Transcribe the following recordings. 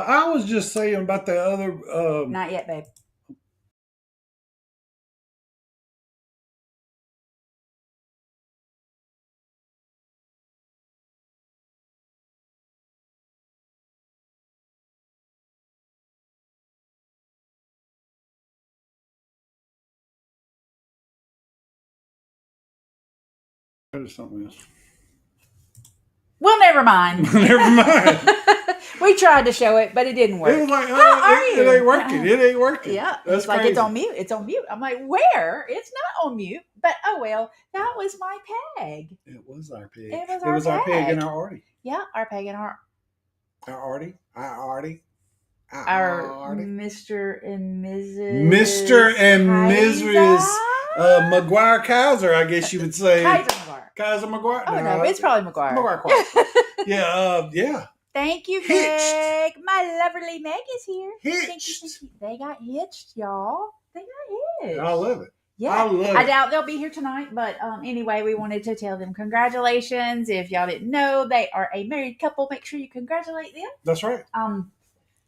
I was just saying about the other. Not yet, babe. There's something else. Well, never mind. Never mind. We tried to show it, but it didn't work. It was like, how are you? It ain't working. It ain't working. Yeah, that's it's like crazy. it's on mute. It's on mute. I'm like, where? It's not on mute. But oh well, that was my peg. It was our pig. It was our our pig peg. and our Artie. Yeah, our peg and our Artie. Our Mr. and Mrs. Mr. and Mrs. McGuire Kaiser, I guess you would say. Kaiser McGuire. Oh no, it's probably McGuire. Yeah, yeah. Thank you, Meg. My lovely Meg is here. Hitched. They got hitched, y'all. They got hitched. I love it. Yeah, I doubt they'll be here tonight, but anyway, we wanted to tell them congratulations. If y'all didn't know, they are a married couple. Make sure you congratulate them. That's right.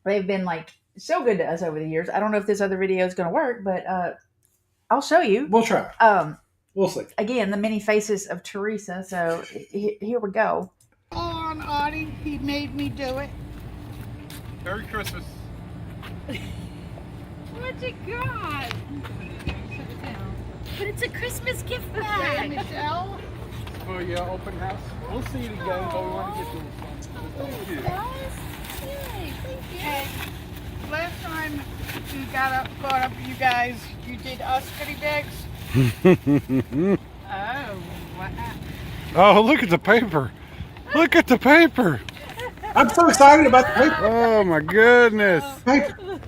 They've been like so good to us over the years. I don't know if this other video is going to work, but I'll show you. We'll try. We'll see. Again, the many faces of Teresa. So here we go. On, Audie. He made me do it. Merry Christmas. What you got? But it's a Christmas gift bag. Michelle? For your open house. We'll see it again, but we want to get this one. Thank you. Yay, thank you. Hey, last time you caught up with you guys, you did us goodie bags. Oh, wow. Oh, look at the paper. Look at the paper. I'm so excited about the paper. Oh, my goodness. Paper.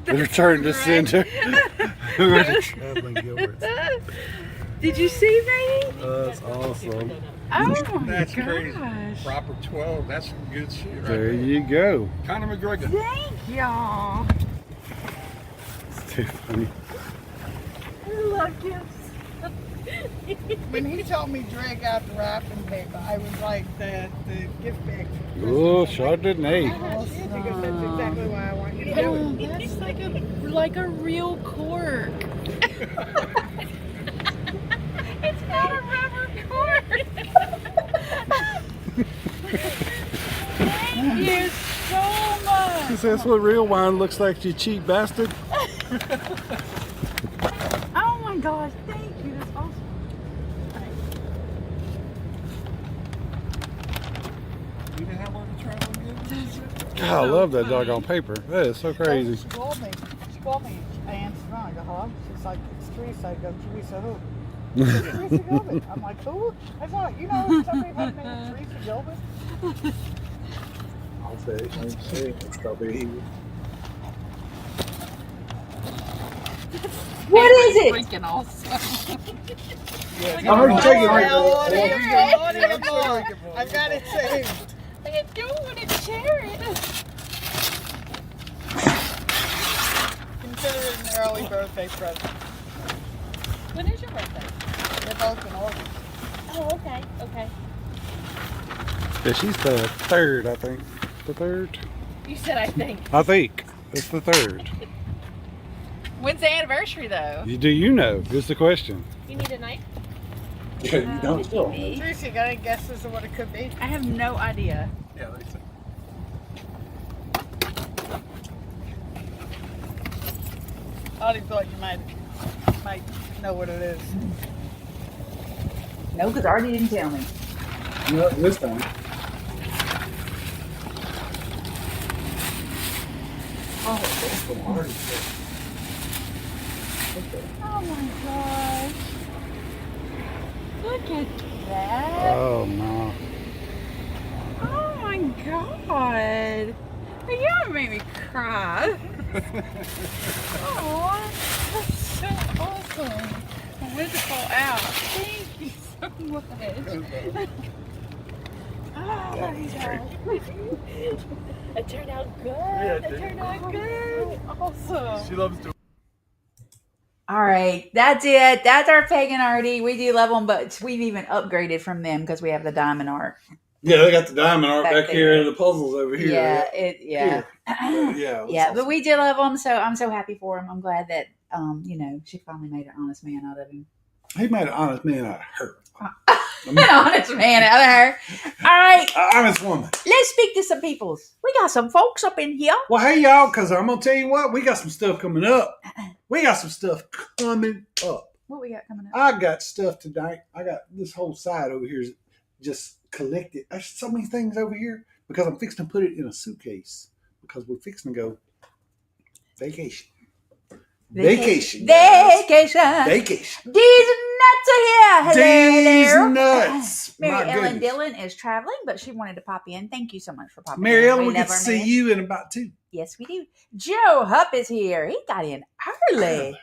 Return to center. Did you see me? That's awesome. Oh, That's my crazy. gosh. Proper 12. That's some good shit right There there. you go. Conor McGregor. Thank y'all. It's too funny. I love gifts. When he told me drag out the wrapping paper, I was like, the gift bag. Oh, Chardonnay. Because that's exactly why I want you to do it. That's like a real cork. It's not a rubber cord. Thank you so much. Is that what real wine looks like, you cheap bastard? Oh my gosh, thank you. That's awesome. You didn't have one to travel again? God, I love that doggone paper. That is so crazy. She called me. I answered her. I go, hello? She's like, it's Teresa. I go, Teresa who? Teresa Gilbert. I'm like, who? I thought, you know, somebody by the name of Teresa Gilbert? I'll say. It's probably What is it? Freaking awesome. I'm already taking I've got it saved. I don't want to share it. Consider it an early birthday present. When is your birthday? They're both in August. Oh, okay, okay. Yeah, she's the third, I think. The third? You said I think. I think. It's the third. When's the anniversary, though? Do you know? Is the question. You need a knife? Yeah, you don't know. Teresa, you got any guesses of what it could be? I have no idea. Yeah, let me see. Audie thought you might know what it is. No, because Artie didn't tell me. No, this time. Oh, oh my gosh. Look at that. Oh, no. Oh my god. You gonna make me cry. Oh, that's so awesome. I wanted to fall out. Thank you so much. Oh, I love you guys. It turned out good. Yeah, it turned out good. Awesome. She loves doing. All right, that's it. That's our pagan Artie. We do love them, but we've even upgraded from them because we have the diamond art. Yeah, they got the diamond art Back back here there. and the puzzles over here. Yeah, Here. Yeah, yeah. awesome. But we do love him, so I'm so happy for him. I'm glad that she finally made an honest man out of him. He made an honest man out of her. An honest man out of her. All right, Honest woman. let's speak to some peoples. We got some folks up in here. Well, hey, y'all, because I'm going to tell you what, we got some stuff coming up. We got some stuff coming up. What we got coming up? I got stuff tonight. I got this whole side over here just collected. There's so many things over here because I'm fixing to put it in a suitcase because we're fixing to go vacation. Vacation. Vacation. Vacation. These nuts are here. Hello, These hello. nuts. Mary My Ellen goodness. Dillon is traveling, but she wanted to pop in. Thank you so much for popping in. Mary Ellen, we love get to her, see man. you in about 2. Yes, we do. Joe Hupp is here. He got in early.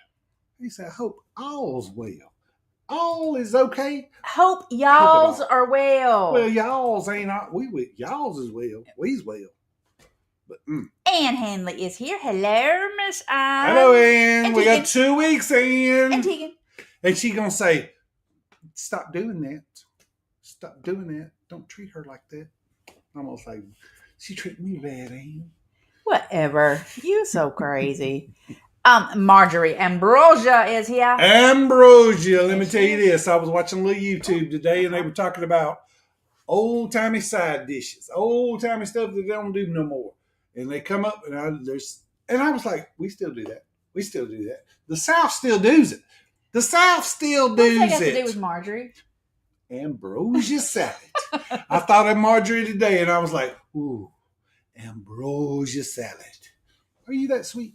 He said, I hope all's well. All is okay. Hope y'all's are well. Well, y'all's ain't not. Y'all's is well. We's well. But Ann Hanley is here. Hello, Miss Ann. hello, Ann. and We got Tegan. 2 weeks, Ann. And Tegan. And she gonna say, stop doing that. Stop doing that. Don't treat her like that. I'm gonna say, she treated me bad, Ann. Whatever. You so crazy. Marjorie Ambrosia is here. Ambrosia, let me tell you this. I was watching a little YouTube today and they were talking about old-timey side dishes, old-timey stuff that they don't do no more. And they come up and I was like, we still do that. We still do that. The South still does it. The South still does What's that got it. to do with Marjorie? Ambrosia salad. I thought of Marjorie today and I was like, ooh, Ambrosia salad. Are you that sweet?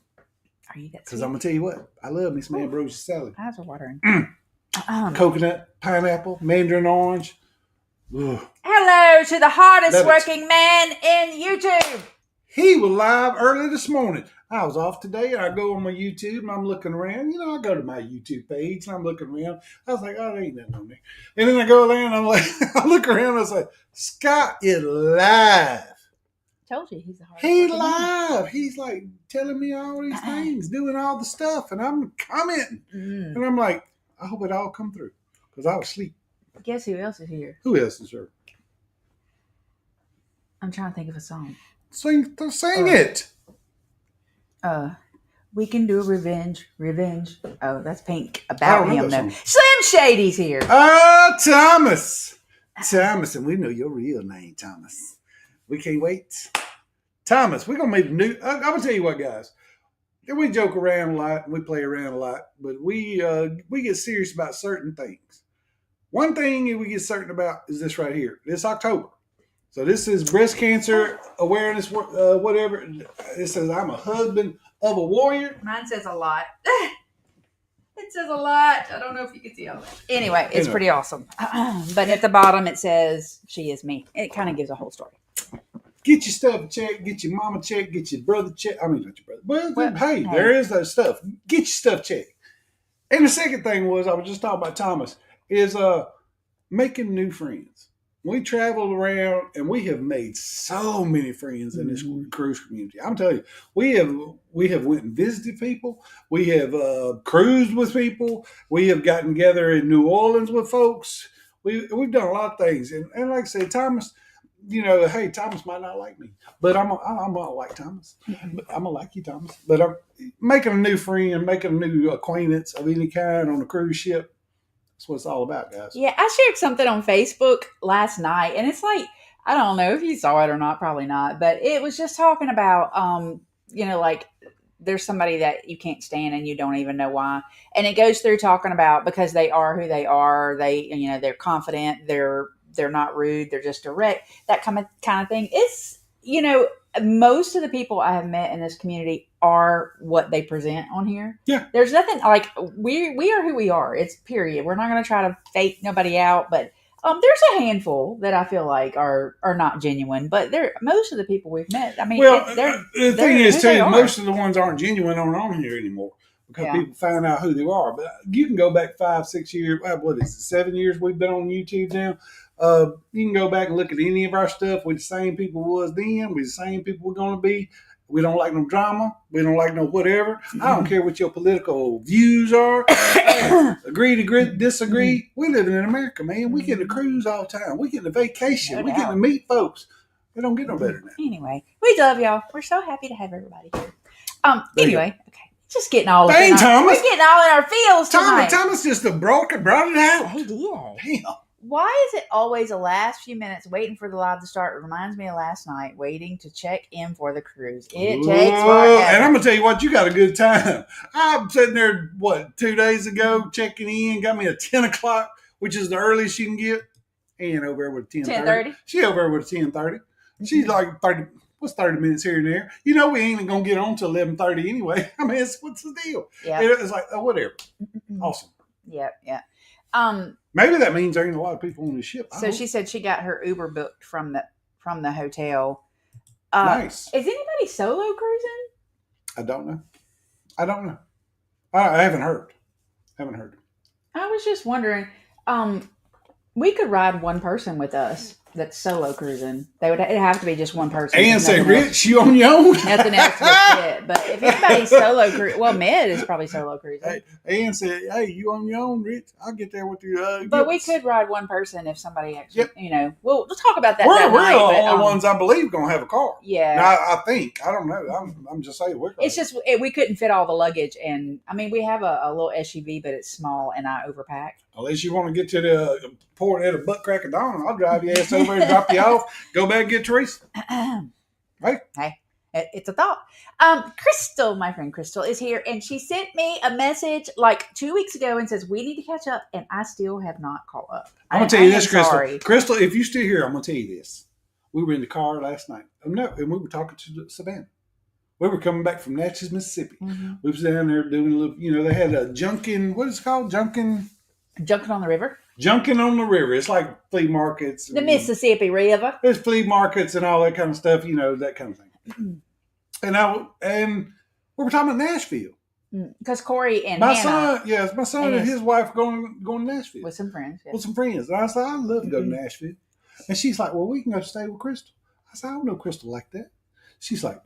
Are you that Because sweet? I'm going to tell you what. I love me some Ambrosia salad. Eyes are watering. Coconut, pineapple, mandarin orange. Ugh. Hello to the hardest Love it. working man in YouTube. He was live early this morning. I was off today and I go on my YouTube and I'm looking around. You know, I go to my YouTube page and I'm looking around. I was like, oh, there ain't nothing on there. And then I go around and I'm like, I look around and I was like, Scott is live. Told you he's the hardest He working man. live. He's like telling me all these things, doing all the stuff. And I'm commenting. Mm. And I'm like, I hope it all come through. Because I was asleep. Guess who else is here? Who else is there? I'm trying to think of a song. Sing it. We can do revenge. Oh, that's Pink. I About don't know him that though. song. Slim Shady's here. Thomas. Thomas, and we know your real name, Thomas. We can't wait. Thomas, we're going to make new. I'm going to tell you what, guys. We joke around a lot and we play around a lot, but we get serious about certain things. One thing we get certain about is this right here. This October. So this is breast cancer awareness, whatever. It says, I'm a husband of a warrior. Mine says a lot. It says a lot. I don't know if you can see all that. Anyway, it's pretty awesome. But at the bottom it says, she is me. It kind of gives a whole story. Get your stuff checked, get your mama checked, get your brother checked. I mean, not your brother. Well, hey, hey. there is that stuff. Get your stuff checked. And the second thing was, I was just talking about Thomas, is making new friends. We traveled around and we have made so many friends in this cruise community. I'm telling you, we have went and visited people. We have cruised with people. We have gotten together in New Orleans with folks. We've done a lot of things. And like I said, Thomas, you know, hey, Thomas might not like me, but I'm gonna like Thomas. But I'm gonna like you, Thomas. But I'm making a new friend, making a new acquaintance of any kind on a cruise ship. That's what it's all about, guys. Yeah, I shared something on Facebook last night, and it's like, I don't know if you saw it or not, probably not, but it was just talking about, like there's somebody that you can't stand and you don't even know why. And it goes through talking about because they are who they are. They're confident. They're not rude. They're just direct. That kind of thing. It's, most of the people I have met in this community are what they present on here. Yeah. There's nothing like we are who we are. It's period. We're not going to try to fake nobody out, but there's a handful that I feel like are not genuine, but most of the people we've met. I mean, the thing is too, are. most of the ones aren't genuine on here anymore because people find out who they are. But you can go back 5-6 years. What is it? 7 years we've been on YouTube now. You can go back and look at any of our stuff. We're the same people was then. We're the same people we're going to be. We don't like no drama. We don't like no whatever. I don't care what your political views are. Agree to disagree. We living in America, man. We get to cruise all the time. We get to vacation. No we doubt. get to meet folks. It don't get no better than that. Anyway, we love y'all. We're so happy to have everybody here. There you Anyway, okay. Just getting all Dang, up in our, Thomas. we're getting all in our feels tonight. Thomas just brought it out. He did. Damn. Why is it always the last few minutes waiting for the live to start? It reminds me of last night waiting to check in for the cruise. It takes forever. And I'm going to tell you what, you got a good time. I'm sitting there, 2 days ago, checking in, got me a 10 o'clock, which is the earliest you can get. And over there with a 10:30. She over there with a 10:30. She's like 30. What's 30 minutes here and there? You know we ain't going to get on till 11:30 anyway. I mean, what's the deal? Yeah. It's like, oh, whatever. Awesome. Yeah. Maybe that means there ain't a lot of people on the ship. So she said she got her Uber booked from the hotel. Nice. Is anybody solo cruising? I don't know. I haven't heard. I was just wondering. We could ride one person with us that's solo cruising. It'd have to be just one person. And say, Rich, you on your own? Nothing else would fit. But if anybody's solo cruising, well, Med is probably solo cruising. Hey, and said, hey, you on your own, Rich? I'll get there with you. But we could ride one person if somebody actually, we'll talk about that. We're that the night, only ones I believe going to have a car. Yeah. Now, I think. I don't know. I'm just saying. It's just, we couldn't fit all the luggage. And, I mean, we have a little SUV, but it's small and I overpack. Unless you want to get to the port at a butt crack of dawn, I'll drive your ass over and drop you off. Go back and get Teresa. Hey, it's a thought. Crystal, my friend Crystal, is here, and she sent me a message like 2 weeks ago and says we need to catch up, and I still have not caught up. I'm gonna tell you this, Crystal. Sorry. Crystal, if you're still here, I'm gonna tell you this. We were in the car last night. And we were talking to Savannah. We were coming back from Natchez, Mississippi. Mm-hmm. We was down there doing a little. They had a junkin. What is it called? Junkin on the river. Junkin on the river. It's like flea markets. The Mississippi River. There's flea markets and all that kind of stuff. That kind of thing. And we were talking about Nashville. Because Corey and my Hannah. son, my son and his wife going to Nashville. With some friends. Yeah. With some friends. And I said, I'd love to go to Nashville. And she's like, well, we can go stay with Crystal. I said, I don't know Crystal like that. She's like,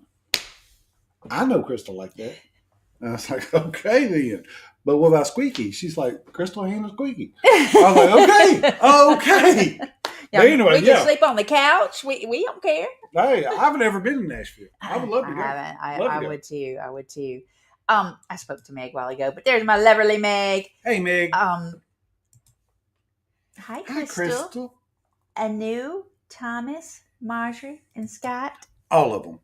I know Crystal like that. And I was like, okay then. But what about Squeaky? She's like, Crystal handles Squeaky. I was like, okay. Yeah, anyway, we can sleep on the couch. We don't care. Hey, I've never been to Nashville. I would love to go. I would too. I would too. I spoke to Meg a while ago, but there's my lovely Meg. Hey, Meg. Hi, Crystal. Anu, Thomas, Marjorie, and Scott. All of them.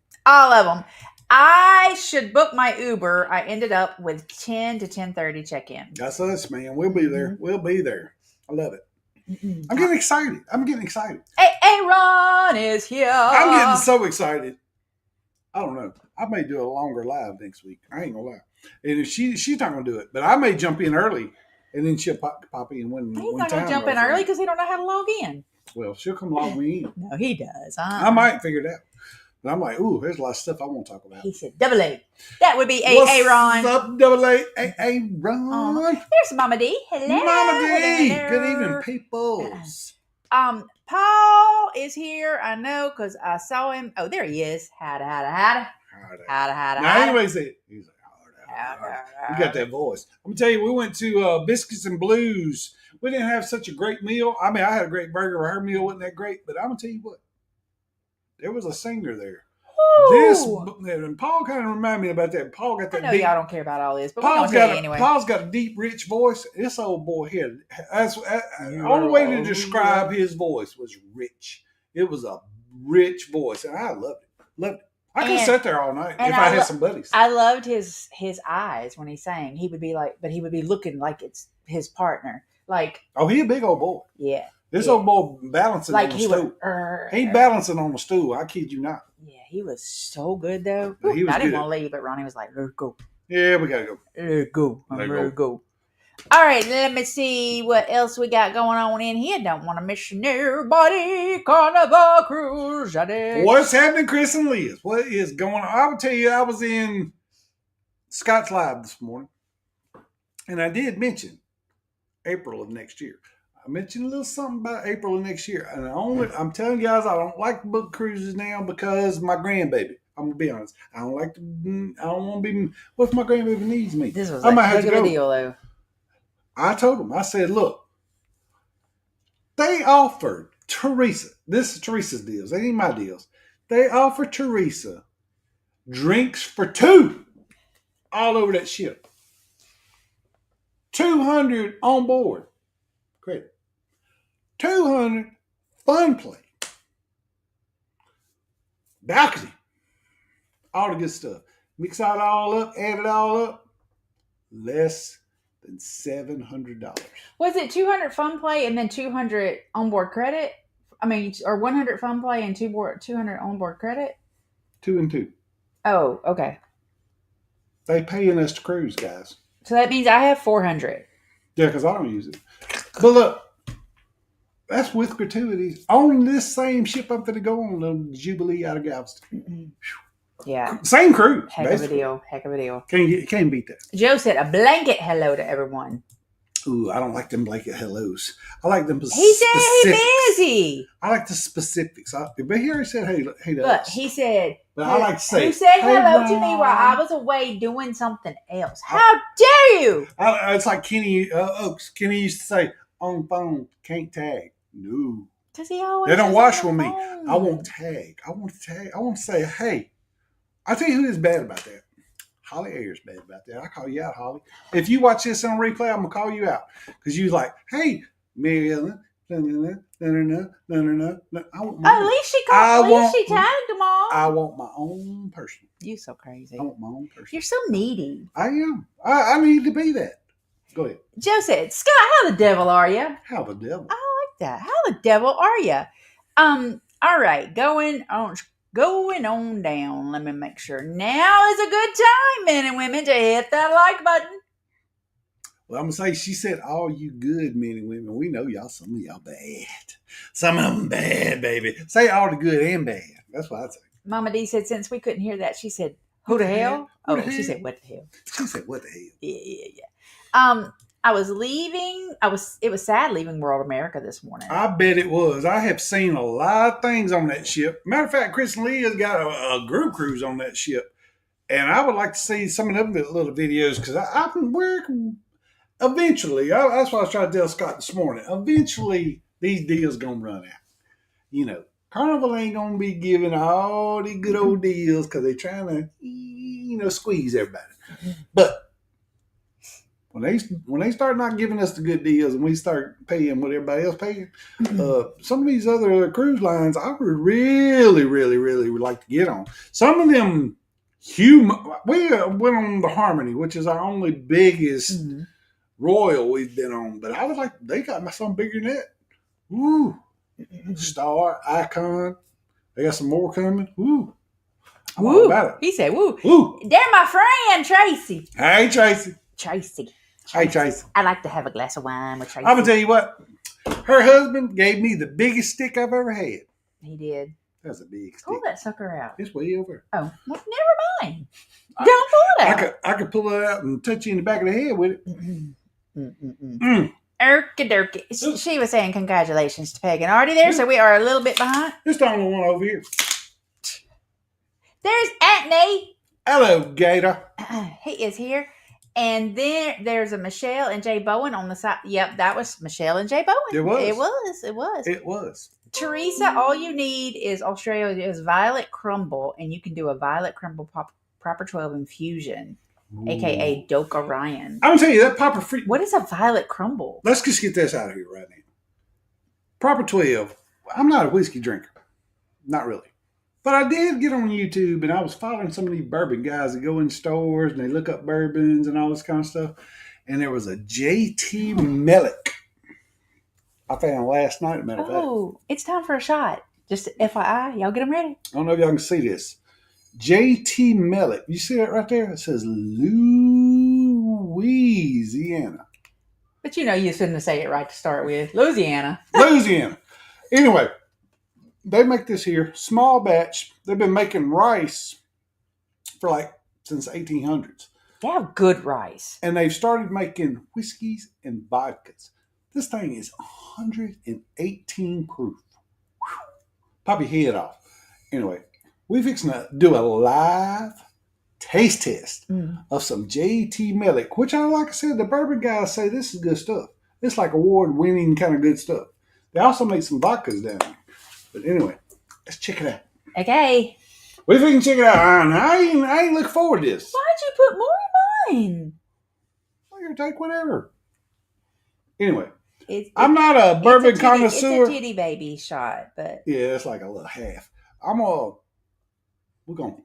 I should book my Uber. I ended up with 10 to 10:30 check-in. That's us, man. We'll be there. We'll be there. I love it. I'm getting excited. Hey, Ron is here. I'm getting so excited. I don't know. I may do a longer live next week. I ain't gonna lie. And if she's not gonna do it, but I may jump in early, and then she'll pop in when he's not gonna jump in early because he don't know how to log in. Well, she'll come log me in. No, he does. I might figure it out. But I'm like, ooh, there's a lot of stuff I want to talk about. He said, double A. That would be A Ron. What's up, double A Ron? There's Mama D. Hello. Mama D. Hello. Good evening, peoples. Paul is here. I know because I saw him. Oh, there he is. Howdy. Now, anyway, he's like, you got that voice. I'm going to tell you, we went to Biscuits and Blues. We didn't have such a great meal. I mean, I had a great burger. Her meal wasn't that great, but I'm going to tell you what. There was a singer there. And Paul kind of reminded me about that. Paul got that. I know y'all don't care about all this, but Paul's we're gonna tell you anyway. Paul's got a deep, rich voice. This old boy here. The only way to describe his voice was rich. It was a rich voice, and I loved it. I could sit there all night if I had some buddies. I loved his eyes when he sang. He would be like, but he would be looking like it's his partner. Like, oh, he a big old boy. Yeah. This old boy balancing on the stool. He balancing on the stool. I kid you not. Yeah, he was so good though. I didn't want to leave, but Ronnie was like, "Let's go." Yeah, we gotta go. Let's go. I'm ready to go. All right, let me see what else we got going on in here. Don't want to miss nobody. Carnival Cruise. What's happening, Chris and Liz? What is going on? I will tell you, I was in Scott's Live this morning, and I did mention April of next year. I mentioned a little something about April of next year. And I'm telling you guys, I don't like to book cruises now because my grandbaby. I'm gonna be honest. I don't like to. I don't want to be. What if my grandbaby needs me? This was I a might have heck to of a go. deal, though. I told them. I said, look, they offered Teresa. This is Teresa's deals. They ain't my deals. They offered Teresa drinks for two all over that ship. 200 on board credit. 200 fun play. Balcony. All the good stuff. Mix it all up, add it all up. Less than $700. Was it 200 fun play and then 200 onboard credit? I mean, or 100 fun play and 200 onboard credit? 2 and 2. Oh, okay. They paying us to cruise, guys. So that means I have 400. Yeah, because I don't use it. But look, that's with gratuities. On this same ship I'm going to go on, the Jubilee out of Galveston. Yeah. Same cruise. Heck of a deal. Heck of a deal. Can't beat that. Joe said a blanket hello to everyone. Ooh, I don't like them blanket hellos. I like them He specifics. said he busy. I like the specifics. But he already said, hey to Look, us. he said, But I like to say, who said hey, hello to me Ron. while I was away doing something else? How dare you? It's like Kenny Oaks. Kenny used to say, on phone, can't tag. No. Because he always They don't is wash on with the me. phone. I won't tag. I want to tag. I want to say, hey. I'll tell you who is bad about that. Holly Ayer's bad about that. I call you out, Holly. If you watch this on replay, I'm going to call you out. Because you was like, hey, Mary Ellen. I want my At own. least she called. At least she tagged them all. I want my own person. You so crazy. I want my own person. You're so needy. I am. I need to be that. Go ahead. Joe said, Scott, how the devil are you? How the devil? I like that. How the devil are you? All right, going on down. Let me make sure. Now is a good time, men and women, to hit that like button. Well, I'm going to say, she said, all you good men and women, we know y'all, some of y'all bad. Some of them bad, baby. Say all the good and bad. That's what I say. Mama D said, since we couldn't hear that, she said, who the hell? Who the She hell? said, what the hell? She said, what the hell? Yeah. I was leaving. It was sad leaving World America this morning. I bet it was. I have seen a lot of things on that ship. Matter of fact, Chris and Lee has got a group cruise on that ship. And I would like to see some of them little videos because I've been working. Eventually, that's what I was trying to tell Scott this morning. Eventually, these deals going to run out. You know, Carnival ain't going to be giving all the good old deals because they're trying to, squeeze everybody. But when they start not giving us the good deals and we start paying what everybody else paying, some of these other cruise lines I would really, really, really would like to get on. Some of them, we went on the Harmony, which is our only biggest Royal we've been on, but I was like, they got something bigger than that. Woo. Star, Icon. They got some more coming. Woo. I'm all about it. He said, woo. Woo. They're my friend, Tracy. Hey, Tracy. Tracy. Hey, Tracy. I like to have a glass of wine with Tracy. I'm going to tell you what. Her husband gave me the biggest stick I've ever had. He did. That's a big stick. Pull that sucker out. It's way over. Oh, well, never mind. Don't pull it out. I could pull it out and touch you in the back of the head with it. Erky derky. She was saying congratulations to Peg and Artie there, so we are a little bit behind. It's the only one over here. There's Anthony. Hello, Gator. He is here. And then there's a Michelle and Jay Bowen on the side. Yep, that was Michelle and Jay Bowen. It was. It was. Teresa, all you need is Australia's Violet Crumble, and you can do a Violet Crumble Proper 12 infusion, a.k.a. Doke Orion. I'm going to tell you, that Proper Free... What is a Violet Crumble? Let's just get this out of here right now. Proper 12. I'm not a whiskey drinker. Not really. But I did get on YouTube, and I was following some of these bourbon guys that go in stores, and they look up bourbons and all this kind of stuff. And there was a J.T. Mellick I found last night, as a matter of fact. Oh, it's time for a shot. Just FYI, y'all get them ready. I don't know if y'all can see this. J.T. Mellick. You see that right there? It says Louisiana. But you shouldn't say it right to start with. Louisiana. Louisiana. Anyway, they make this here, small batch. They've been making rice for since 1800s. They have good rice. And they've started making whiskeys and vodkas. This thing is 118 proof. Whew. Pop your head off. Anyway, We fixing to do a live taste test of some J.T. Mellick, which like I said, the bourbon guys say this is good stuff. It's like award-winning kind of good stuff. They also make some vodkas down there. But anyway, let's check it out. Okay. We can check it out. I ain't looking forward to this. Why'd you put more in mine? Well, you take whatever. Anyway, I'm not a bourbon connoisseur. It's a titty baby shot, but yeah, it's like a little half. We're gonna.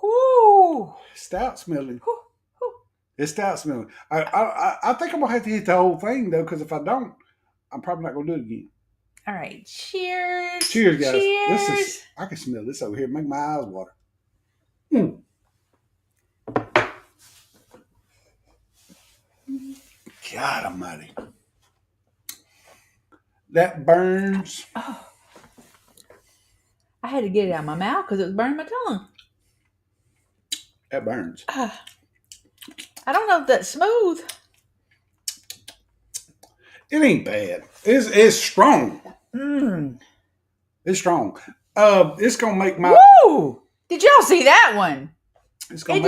Whoo! Stout smelling. It's stout smelling. I think I'm gonna have to hit the whole thing though, because if I don't, I'm probably not gonna do it again. All right, cheers. Cheers, guys. Cheers. I can smell this over here. Make my eyes water. God almighty. That burns. Oh. I had to get it out of my mouth because it was burning my tongue. That burns. I don't know if that's smooth. It ain't bad. It's strong. It's strong. It's gonna make my. Woo! Did y'all see that one? Just went.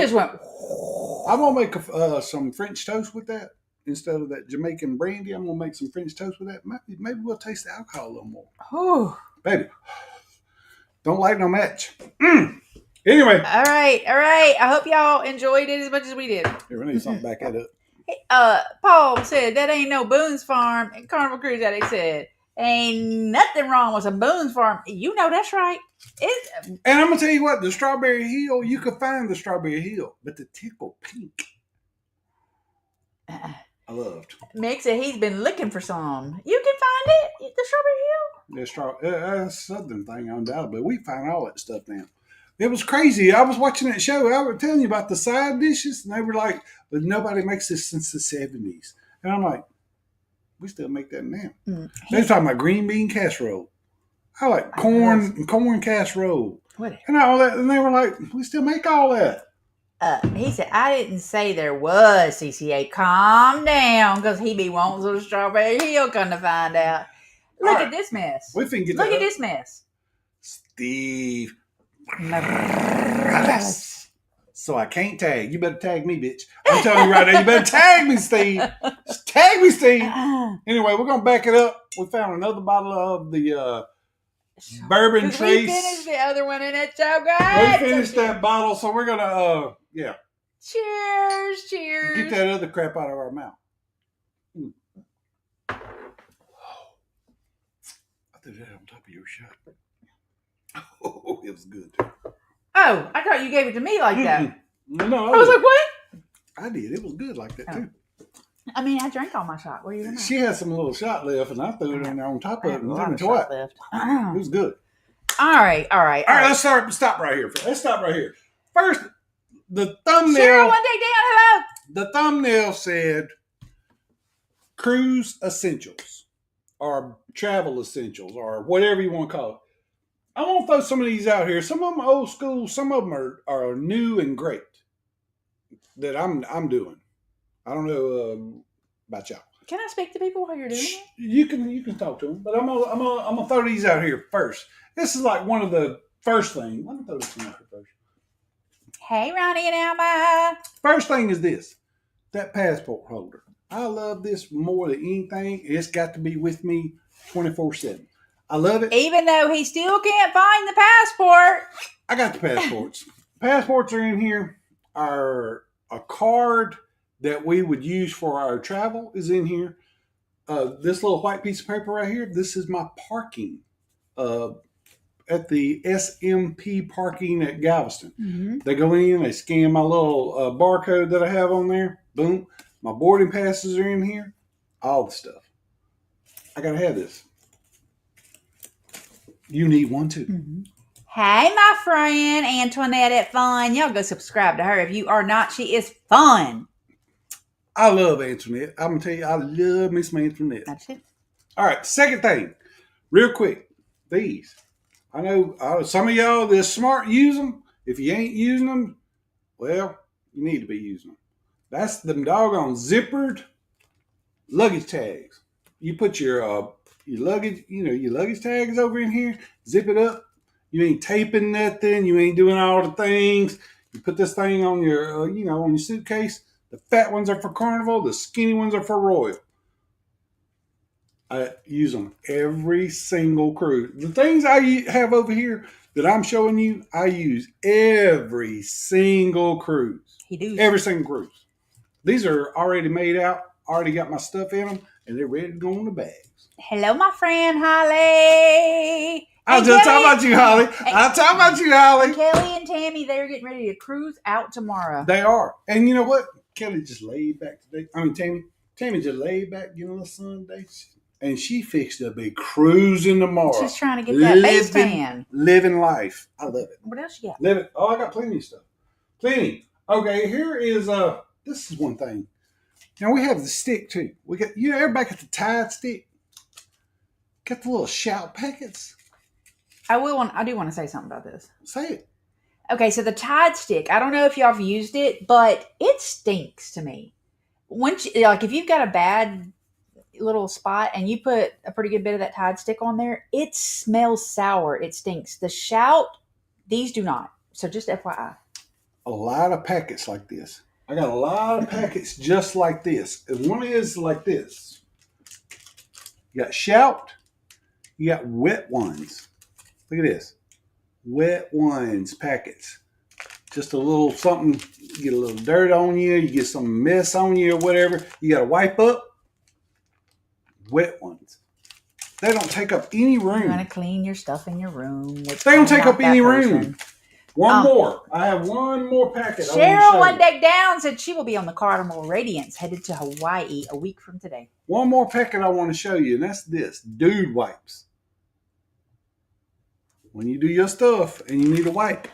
I'm gonna make some French toast with that instead of that Jamaican brandy. I'm gonna make some French toast with that. Maybe we'll taste the alcohol a little more. Oh, baby, don't light no match. Anyway. All right. I hope y'all enjoyed it as much as we did. Here, we need something back at it. Paul said that ain't no Boone's Farm, and Carnival Cruise Addict said ain't nothing wrong with a Boone's Farm. You know that's right. And I'm gonna tell you what, the Strawberry Hill, you could find the Strawberry Hill, but the Tickle Pink, I loved. Mick said he's been looking for some. You can find it, the Strawberry Hill. That's a Southern thing, undoubtedly. We find all that stuff now. It was crazy. I was watching that show. I was telling you about the side dishes, and they were like, but nobody makes this since the 70s. And I'm like, we still make that now. They were talking about green bean casserole. I like corn casserole. And all that. And they were like, we still make all that. He said, I didn't say there was CCA. Calm down, because he be wanting some Strawberry Hill come to find out. Look at this mess. We finna get Look at this mess. Steve. So I can't tag. You better tag me, bitch. I'm telling you right now, you better tag me, Steve. Tag me, Steve. Anyway, we're going to back it up. We found another bottle of the Bourbon Trace. We finished the other one, and it's so good. We finished that bottle, so we're going to, Cheers. Get that other crap out of our mouth. I threw that on top of your shot. Oh, it was good. Oh, I thought you gave it to me like that. No. I was like, what? I did. It was good like that, too. I mean, I drank all my shot. What are you doing? She had some little shot left, and I threw it in there on top of it and threw it twice. It was good. All right. Let's stop right here. Let's stop right here. First, the thumbnail. Cheryl, one day down, hello. The thumbnail said cruise essentials or travel essentials or whatever you want to call it. I want to throw some of these out here. Some of them are old school. Some of them are new and great that I'm doing. I don't know about y'all. Can I speak to people while you're doing it? You can talk to them, but I'm gonna throw these out here first. This is like one of the first things. Let me throw this one out here first. Hey, Ronnie and Alma. First thing is this: that passport holder. I love this more than anything. It's got to be with me 24/7. I love it. Even though he still can't find the passport. I got the passports. Passports are in here. A card that we would use for our travel is in here. This little white piece of paper right here, this is my parking at the SMP parking at Galveston. Mm-hmm. They go in, they scan my little barcode that I have on there. Boom. My boarding passes are in here. All the stuff. I got to have this. You need one too. Mm-hmm. Hey, my friend Antoinette at Fun. Y'all go subscribe to her. If you are not, she is fun. I love Antoinette. I'm going to tell you, I love Miss Antoinette. That's it. All right, second thing. Real quick. These. I know some of y'all that's smart use them. If you ain't using them, well, you need to be using them. That's them doggone zippered luggage tags. You put your luggage, your luggage tags over in here, zip it up, You ain't taping nothing. You ain't doing all the things. You put this thing on your, on your suitcase. The fat ones are for Carnival. The skinny ones are for Royal. I use them every single cruise. The things I have over here that I'm showing you, I use every single cruise. He do. Every single cruise. These are already made out. Already got my stuff in them, and they're ready to go in the bags. Hello, my friend Holly. I'm just talking about you, Holly. I'm talking about you, Holly. Kelly and Tammy, they're getting ready to cruise out tomorrow. They are. And you know what? Kelly just laid back today. I mean, Tammy just laid back, getting a little sun today. And she fixed to be cruising tomorrow. She's trying to get that base tan. Living life. I love it. What else you got? Living. Oh, I got plenty of stuff. Plenty. Okay, here is this is one thing. Now we have the stick too. We got everybody got the Tide stick. Got the little shout packets. I do want to say something about this. Say it. Okay, so the Tide stick. I don't know if y'all have used it, but it stinks to me. Once, if you've got a bad little spot and you put a pretty good bit of that Tide stick on there, it smells sour. It stinks. The shout, these do not. So just FYI. A lot of packets like this. I got a lot of packets just like this. And one is like this. You got shout. You got wet ones. Look at this. Wet ones packets. Just a little something. You get a little dirt on you. You get some mess on you or whatever. You got to wipe up. Wet ones. They don't take up any room. You're going to clean your stuff in your room. They don't take up any room. One more. I have one more packet. Cheryl One Deck Down said she will be on the Carnival Radiance headed to Hawaii a week from today. One more packet I want to show you, and that's this. Dude wipes. When you do your stuff and you need to wipe.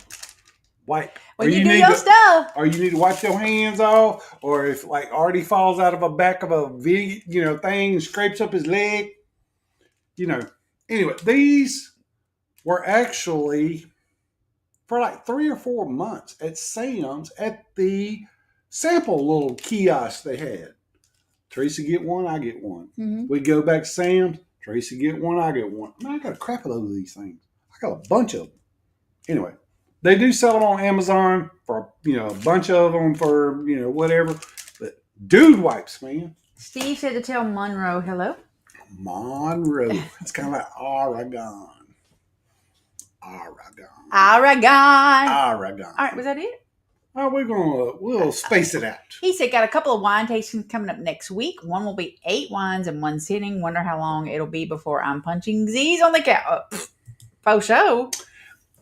When you do your stuff. Or you need to wipe your hands off, or if like Artie falls out of the back of a thing and scrapes up his leg. Anyway, these were actually for like 3 or 4 months at Sam's at the sample little kiosk they had. Teresa get one, I get one. Mm-hmm. We go back to Sam's, Teresa get one, I get one. Man, I got a crap load of these things. I got a bunch of them. Anyway, they do sell it on Amazon for, a bunch of them for, whatever. But dude wipes, man. Steve said to tell Monroe hello. Monroe. It's kind of like Oregon. Oregon. Oregon. All right, was that it? Oh, we'll space it out. He said got a couple of wine tastings coming up next week. One will be 8 wines in one sitting. Wonder how long it'll be before I'm punching Z's on the couch. Faux show.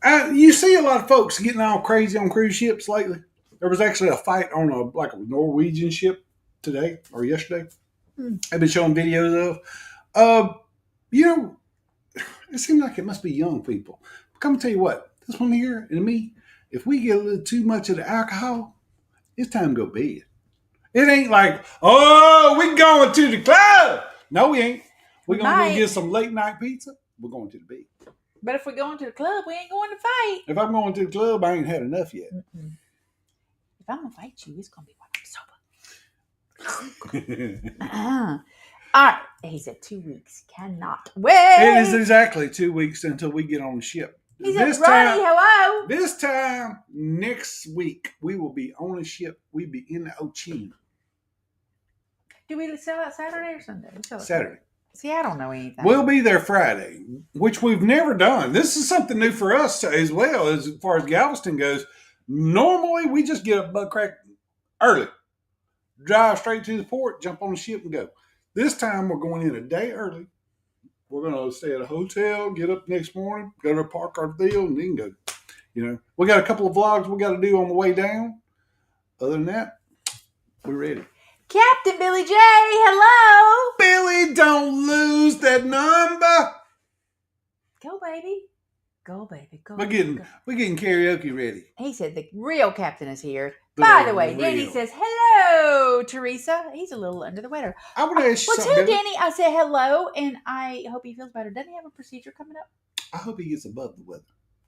You see a lot of folks getting all crazy on cruise ships lately. There was actually a fight on a Norwegian ship today or yesterday. I've been showing videos of. It seems like it must be young people. Come and tell you what, this one here and me, if we get a little too much of the alcohol, it's time to go to bed. It ain't like, we going to the club. No, we ain't. We're going to go get some late night pizza. We're going to the bed. But if we're going to the club, we ain't going to fight. If I'm going to the club, I ain't had enough yet. Mm-mm. If I'm going to fight you, it's going to be when I'm sober. All right. He said 2 weeks. Cannot wait. It is exactly 2 weeks until we get on the ship. He said, Ronnie, hello. This time next week, we will be on a ship. We'll be in the Ocean. Do we sell out Saturday or Sunday? Saturday. See, I don't know anything. We'll be there Friday, which we've never done. This is something new for us as well as far as Galveston goes. Normally, we just get up butt crack early, drive straight to the port, jump on the ship and go. This time, we're going in a day early. We're going to stay at a hotel, get up next morning, go to park our deal, and then go. We got a couple of vlogs we got to do on the way down. Other than that, we're ready. Captain Billy J, hello. Billy, don't lose that number. Go, baby. Go, baby. Go. We're getting karaoke ready. He said the real captain is here. By the way, Danny says, hello, Teresa. He's a little under the weather. I want to ask you something. Well, tell Danny I said hello, and I hope he feels better. Doesn't he have a procedure coming up? I hope he gets above the weather.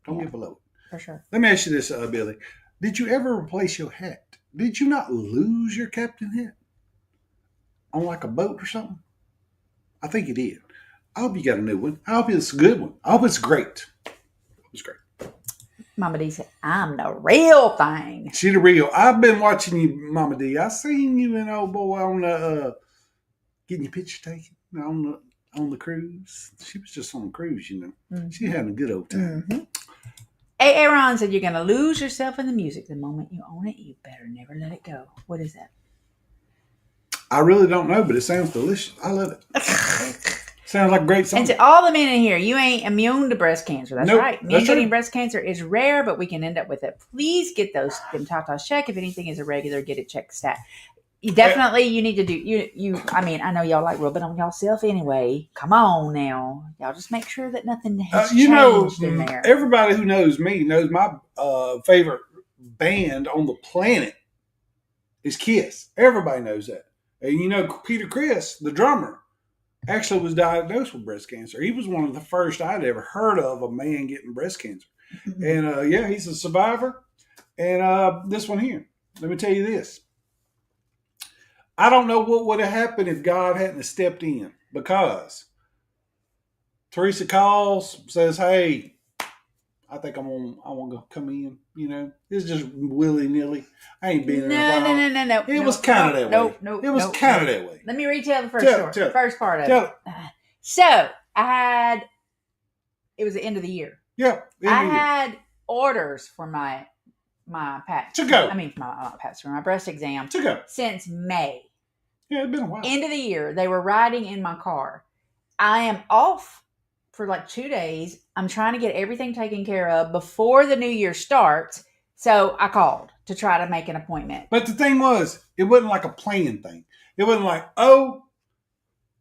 Don't get below it. For sure. Let me ask you this, Billy. Did you ever replace your hat? Did you not lose your captain hat? On like a boat or something? I think you did. I hope you got a new one. I hope it's a good one. I hope it's great. was great. Mama D said, I'm the real thing. She the real. I've been watching you, Mama D. I seen you and old boy on the getting your picture taken on the cruise. She was just on the cruise, you know. Mm-hmm. She having a good old time. Mm-hmm. Hey, Aaron said you're going to lose yourself in the music. The moment you own it, you better never let it go. What is that? I really don't know, but it sounds delicious. I love it. Sounds like a great song. And to all the men in here, you ain't immune to breast cancer. That's Nope, right. Men that's getting true. breast cancer is rare, but we can end up with it. Please get them tatas checked. If anything is irregular, get it checked stat. You definitely you need to do you. I mean, I know y'all like rubbing on y'allself anyway. Come on now, y'all just make sure that nothing has changed in there. Everybody who knows me knows my favorite band on the planet is Kiss. Everybody knows that. And you know, Peter Criss, the drummer, actually was diagnosed with breast cancer. He was one of the first I'd ever heard of a man getting breast cancer. Mm-hmm. And yeah, he's a survivor. And this one here, let me tell you this. I don't know what would have happened if God hadn't stepped in, because Teresa calls, says, "Hey, I think I want to come in." You know, it's just willy nilly. I ain't been in a while. No. It was kind of that way. No. It was kind of that way. Let me retell the first story. The first part of it. So I had. It was the end of the year. Yeah. I had orders for my patch to go. I mean, not patch, for my breast exam to go since May. Yeah, it's been a while. End of the year, they were riding in my car. I am off for like 2 days. I'm trying to get everything taken care of before the new year starts. So I called to try to make an appointment. But the thing was, it wasn't like a plan thing. It wasn't like, oh,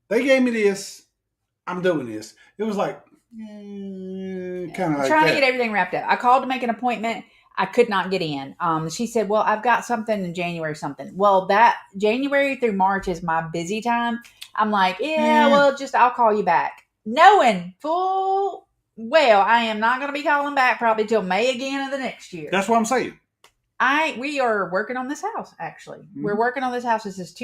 they gave me this, I'm doing this. It was like, kind of like trying to get everything wrapped up. I called to make an appointment. I could not get in. She said, well, I've got something in January, something. Well, that January through March is my busy time. I'm like, well, I'll call you back. Knowing full well, I am not going to be calling back probably till May again of the next year. That's what I'm saying. We are working on this house, actually. Mm-hmm. We're working on this house. This is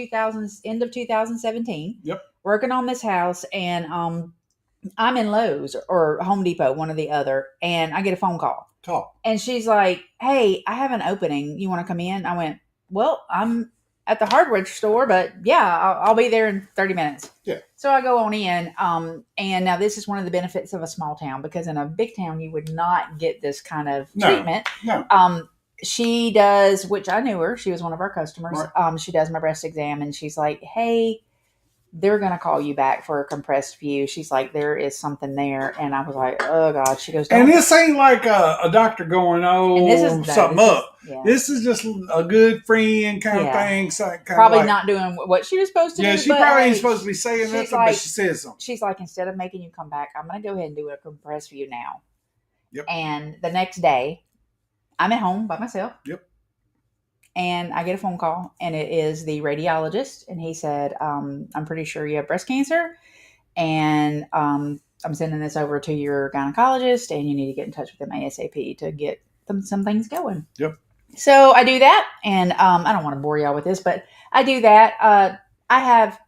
end of 2017. Yep. Working on this house, and I'm in Lowe's or Home Depot, one or the other, and I get a phone call. And she's like, hey, I have an opening. You want to come in? I went, well, I'm at the hardware store, but yeah, I'll be there in 30 minutes. Yeah. So I go on in. And now this is one of the benefits of a small town, because in a big town, you would not get this kind of treatment. No. She does, which I knew her. She was one of our customers. Right. She does my breast exam, and she's like, hey, they're going to call you back for a compressed view. She's like, there is something there. And I was like, oh God. She goes, and this ain't like a doctor going, something up. This is just a good friend kind of thing. Probably not doing what she was supposed to do. Yeah, she probably ain't supposed to be saying nothing, but she says something. She's like, instead of making you come back, I'm going to go ahead and do a compressed view now. Yep. And the next day, I'm at home by myself. Yep. And I get a phone call, and it is the radiologist. And he said, I'm pretty sure you have breast cancer. And I'm sending this over to your gynecologist, and you need to get in touch with them ASAP to get some things going. Yep. So I do that. And I don't want to bore y'all with this, but I do that. I have,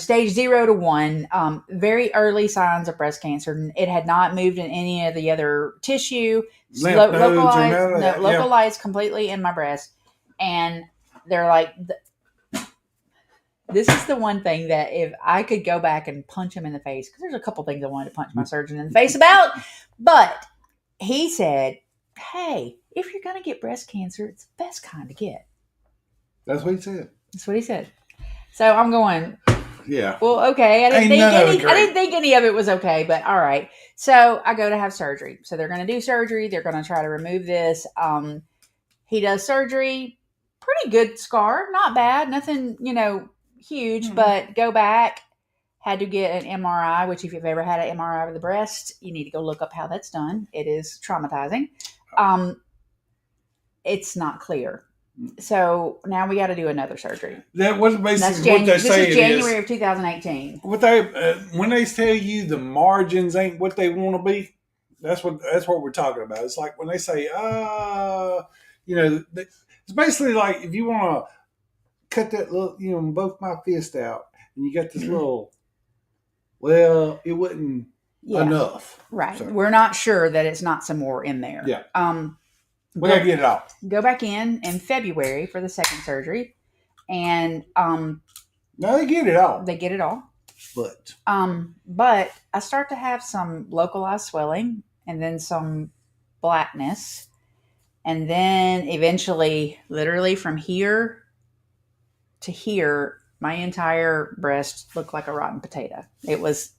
stage 0 to 1, very early signs of breast cancer. It had not moved in any of the other tissue. Localized completely in my breast. And they're like, this is the one thing that if I could go back and punch him in the face, because there's a couple things I wanted to punch my surgeon in the face about, but he said, hey, if you're going to get breast cancer, it's the best kind to get. That's what he said. That's what he said. So I'm going, yeah. Well, okay. I didn't think any of it was okay, but all right. So I go to have surgery. So they're going to do surgery. They're going to try to remove this. He does surgery. Pretty good scar. Not bad. Nothing, huge, but go back. Had to get an MRI, which if you've ever had an MRI of the breast, you need to go look up how that's done. It is traumatizing. It's not clear. So now we got to do another surgery. That was basically what they say. This is January of 2018. When they tell you the margins ain't what they want to be, that's what we're talking about. It's like when they say, it's basically like if you want to cut that little, both my fist out, and you got this little. Well, it wouldn't. Yeah. enough. Right. So, We're not sure that it's not some more in there. Yeah. We got to get it out. Go back in February for the second surgery. And No, they get it out. they get it all. But But I start to have some localized swelling and then some blackness. And then eventually, literally from here to here, my entire breast looked like a rotten potato. It was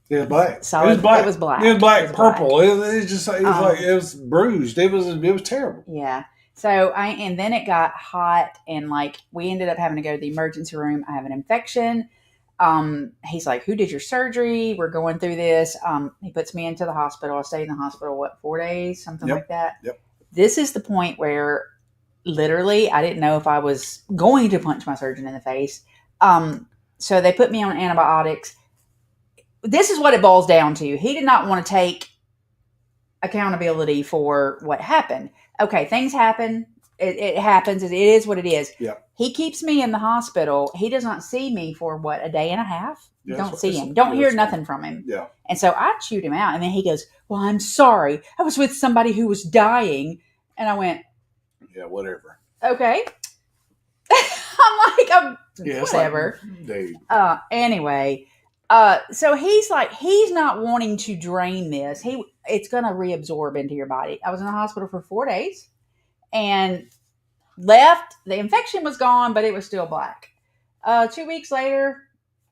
black. solid. It was black. It was black. It was black, It was purple. black. It was just. It was like it was bruised. It was terrible. Yeah. So and then it got hot, and like we ended up having to go to the emergency room. I have an infection. He's like, "Who did your surgery? We're going through this." He puts me into the hospital. I stayed in the hospital 4 days, something like that. Yep. This is the point where literally I didn't know if I was going to punch my surgeon in the face. So they put me on antibiotics. This is what it boils down to. He did not want to take accountability for what happened. Okay, things happen. It happens. It is what it is. Yeah. He keeps me in the hospital. He does not see me for what, a day and a half? Yeah, Don't that's see what- him. Don't hear that's nothing from him. Yeah. And so I chewed him out. And then he goes, "Well, I'm sorry. I was with somebody who was dying." And I went, Yeah. Whatever. "Okay." I'm like, Yeah. It's whatever. Like, dude. Anyway, so he's like, he's not wanting to drain this. It's going to reabsorb into your body. I was in the hospital for 4 days and left. The infection was gone, but it was still black. 2 weeks later,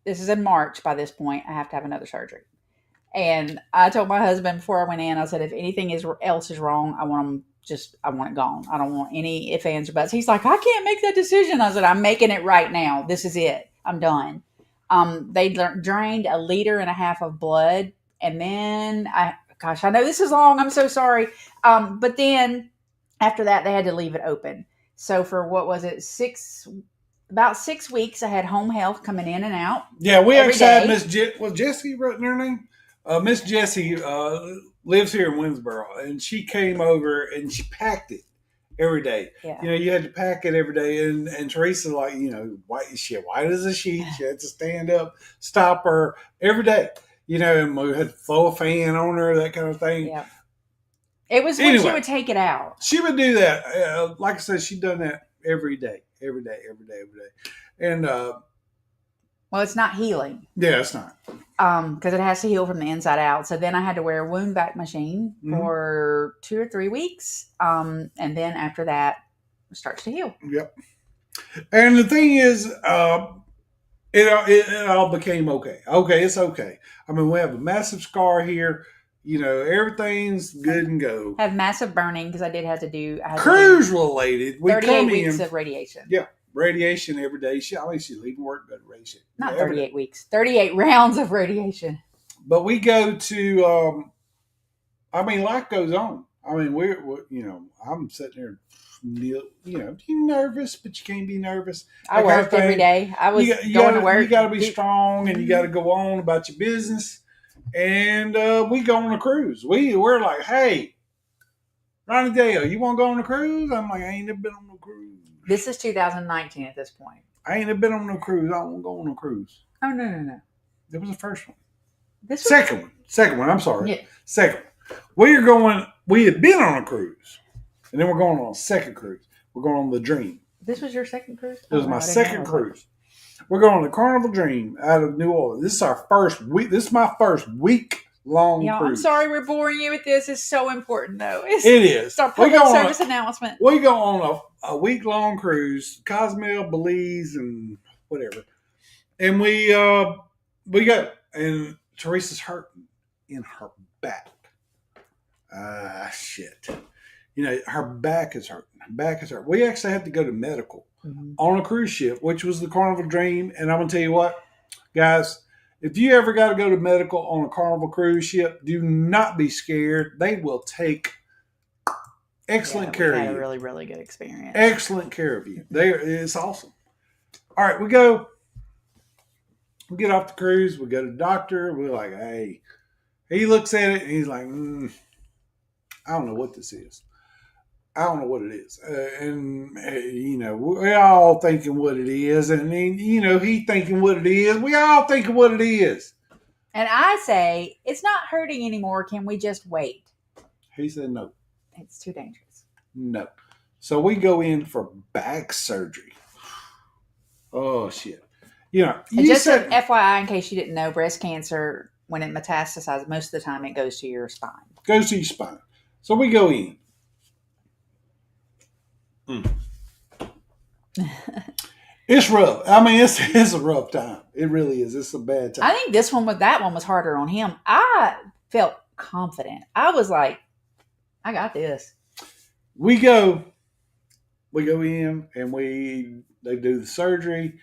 this is in March. By this point, I have to have another surgery. And I told my husband before I went in, I said, if anything else is wrong, I want it gone. I don't want any ifs, ands, or buts. He's like, I can't make that decision. I said, I'm making it right now. This is it. I'm done. They drained 1.5 liters of blood. And then I know this is long. I'm so sorry. But then after that, they had to leave it open. So for what was it? About 6 weeks, I had home health coming in and out. Yeah, we every actually had day. Miss was Jessie wrote her name. Miss Jessie lives here in Winsboro, and she came over and she packed it every day. Yeah. You know, you had to pack it every day, and Teresa, like, you know, white as a sheet. She had to stand up, stop her every day. You know, and we had to throw a fan on her, that kind of thing. Yeah. It was when she would take it out. She would do that. Like I said, she'd done that every day. And Well, it's not healing. yeah, it's not. Because it has to heal from the inside out. So then I had to wear a wound vac machine for 2 or 3 weeks. And then after that, it starts to heal. Yep. And the thing is, it all became okay. Okay, it's okay. I mean, we have a massive scar here. You know, everything's good and go. I have massive burning because I had to do Cruise related. We 38 come weeks in, of radiation. Yeah, radiation every day. She's leaving work, go to radiation. Not Yeah, every 38 weeks. 38 rounds of radiation. But we go to, life goes on. I mean, we're you know, I'm sitting there, you know, you're nervous, but you can't be nervous. I worked every day. I was going to work. You got to be strong, and you got to go on about your business. And we go on a cruise. We're like, hey, Ronnie Dale, you want to go on a cruise? I'm like, I ain't never been on no cruise. This is 2019 at this point. I ain't never been on no cruise. I don't want to go on a cruise. Oh, no. It was the first one. This was, Second one. I'm sorry. Yeah. Second one. We had been on a cruise, and then we're going on a second cruise. We're going on the Dream. This was your second cruise? It was my second cruise. We're going on the Carnival Dream out of New Orleans. This is our first week. This is my first week-long cruise. I'm sorry we're boring you with this. It's so important, though. It is. It's our public service announcement. We go on a week-long cruise, Cozumel, Belize, and whatever. And we go. And Teresa's hurting in her back. Shit. You know, her back is hurting. We actually had to go to medical on a cruise ship, which was the Carnival Dream. And I'm going to tell you what, guys, if you ever got to go to medical on a Carnival cruise ship, do not be scared. They will take excellent care of you. We had a really, really good experience. Excellent care of you. It's awesome. All right, we go. We get off the cruise. We go to the doctor. We're like, hey. He looks at it and he's like, I don't know what this is. I don't know what it is. You know, we're all thinking what it is. And then, you know, he thinking what it is. We all thinking what it is. And I say, it's not hurting anymore. Can we just wait? He said no. It's too dangerous. No. So we go in for back surgery. Oh, shit. You know, And you just said, an FYI, in case you didn't know, breast cancer, when it metastasizes, most of the time it goes to your spine. goes to your spine. So we go in. It's rough. I mean, it's a rough time. It really is. It's a bad time. I think that one was harder on him. I felt confident. I was like, I got this. We go in and they do the surgery,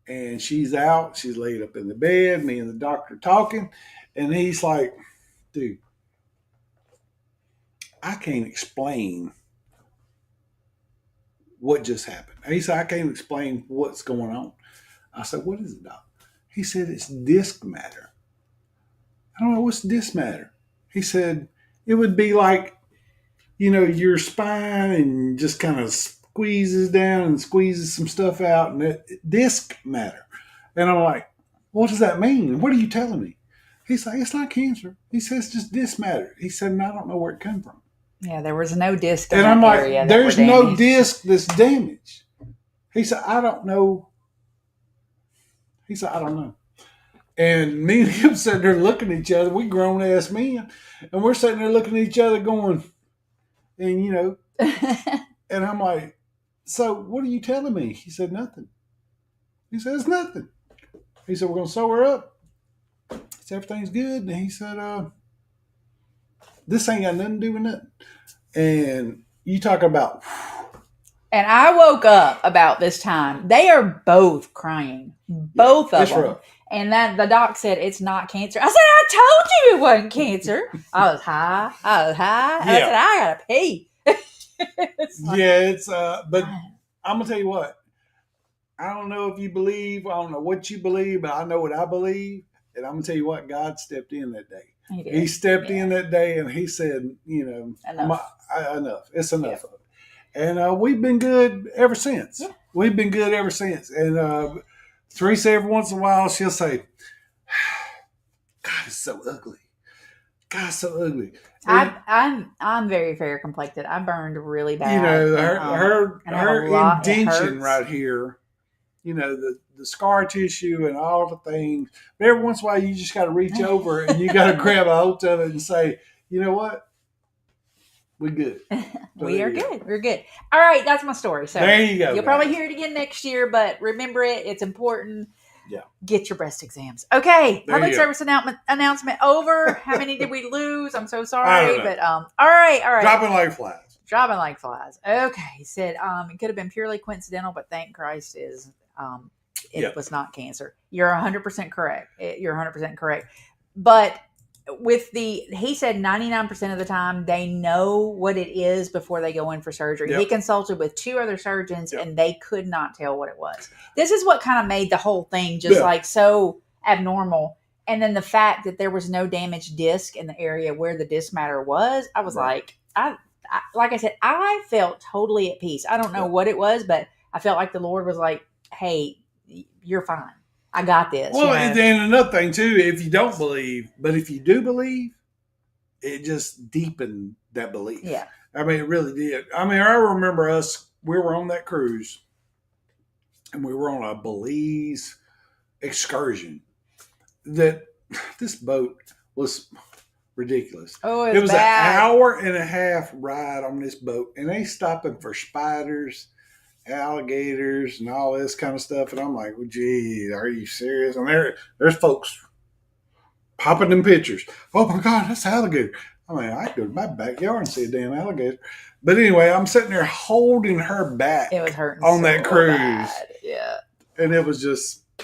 and she's out. She's laid up in the bed. Me and the doctor talking, and he's like, dude, I can't explain what just happened. He said, I can't explain what's going on. I said, what is it, doc? He said, it's disc matter. I don't know, what's disc matter? He said, it would be like, you know, your spine and just kind of squeezes down and squeezes some stuff out, and disc matter. And I'm like, what does that mean? What are you telling me? He's like, it's not cancer. He says, it's just disc matter. He said, and I don't know where it came from. Yeah, there was no disc in And that I'm like, area. there's no disc that's damaged. He said, I don't know. He said, I don't know. And me and him sitting there looking at each other. We grown ass men. And we're sitting there looking at each other going, and you know, and I'm like, so what are you telling me? He said, nothing. He said, it's nothing. He said, we're going to sew her up. He said, everything's good. And he said, this ain't got nothing to do with nothing. And you talk about. And I woke up about this time. They are both crying. Both of them. Rough. And then the doc said, it's not cancer. I said, I told you it wasn't cancer. I was high. Yeah. I said, I got to pee. But I'm going to tell you what. I don't know if you believe. I don't know what you believe, but I know what I believe. And I'm going to tell you what. God stepped in that day. He stepped in that day and he said, you know, enough. It's enough of it. And we've been good ever since. Yeah. We've been good ever since. And Teresa, every once in a while, she'll say, God, it's so ugly. God, it's so ugly. I'm very fair complected. I burned really bad. You know, her indention right here, you know, the scar tissue and all the things. But every once in a while, you just got to reach over and you got to grab a hold of it and say, you know what? We're good. We are good. We're good. All right. That's my story. So there you go. You'll probably hear it again next year, but remember it. It's important. Yeah. Get your breast exams. Okay. Public service announcement over. How many did we lose? I'm so sorry. But all right. Dropping like flies. Dropping like flies. Okay. He said it could have been purely coincidental, but thank Christ it was not cancer. You're 100% correct. You're 100% correct. But he said 99% of the time they know what it is before they go in for surgery. Yep. He consulted with 2 other surgeons and they could not tell what it was. This is what kind of made the whole thing just like so abnormal. And then the fact that there was no damaged disc in the area where the disc matter was, I was like I said, I felt totally at peace. I don't know what it was, but I felt like the Lord was like, hey, you're fine. I got this. Well, and another thing too, if you don't believe, but if you do believe, it just deepened that belief. Yeah. I mean, it really did. I mean, I remember we were on that cruise and we were on a Belize excursion. That this boat was ridiculous. Oh, it was bad. an hour and a half ride on this boat and they stopping for spiders, alligators and all this kind of stuff, and I'm like, well, gee, are you serious? And there's folks popping them pictures. Oh my God, that's an alligator. I mean, I could go to my backyard and see a damn alligator. But anyway, I'm sitting there holding her back. It was hurting on that cruise. Bad. Yeah. And it was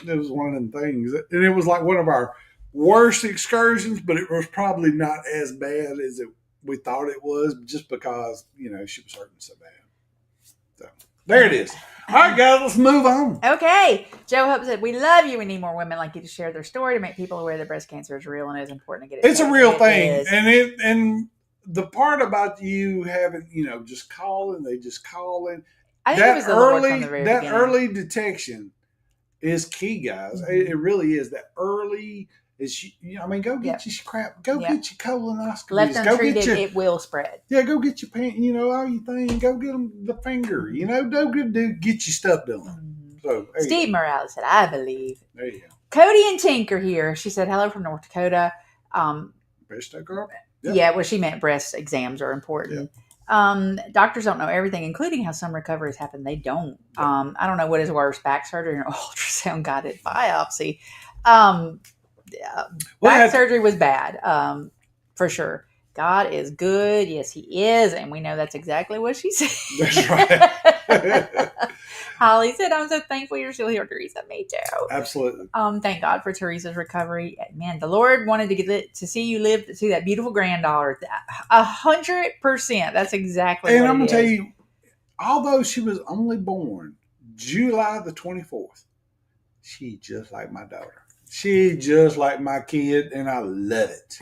one of them things. And it was like one of our worst excursions, but it was probably not as bad as we thought it was, just because, you know, she was hurting so bad. So there it is. All right, guys, let's move on. Okay. Joe Hope said, we love you. We need more women like you to share their story to make people aware that breast cancer is real and it is important to get it. It's a real thing. And the part about you having, you know, just calling, they just calling. I think it was the Lord from the very beginning. Early detection is key, guys. Mm-hmm. It really is. That early is. I mean, go get your crap. Go get your colonoscopies. Left go untreated, get your, it will spread. Yeah, go get your pant. All your thing. Go get them the finger. Get your stuff done. Mm-hmm. So Steve Morales said, "I believe." There you go. Cody and Tinker here. She said, "Hello from North Dakota." Breast girl. Yep. Yeah, well, she meant breast exams are important. Yep. Doctors don't know everything, including how some recoveries happen. They don't. Yep. I don't know what is worse, back surgery or ultrasound guided biopsy. Back surgery was bad, for sure. God is good. Yes, he is. And we know that's exactly what she said. That's right. Holly said, I'm so thankful you're still here, Teresa. Me too. Absolutely. Thank God for Teresa's recovery. Man, the Lord wanted to see you live to see that beautiful granddaughter. 100%. That's exactly and what I'm going to tell you, although she was only born July the 24th, she just like my daughter. She just like my kid, and I love it.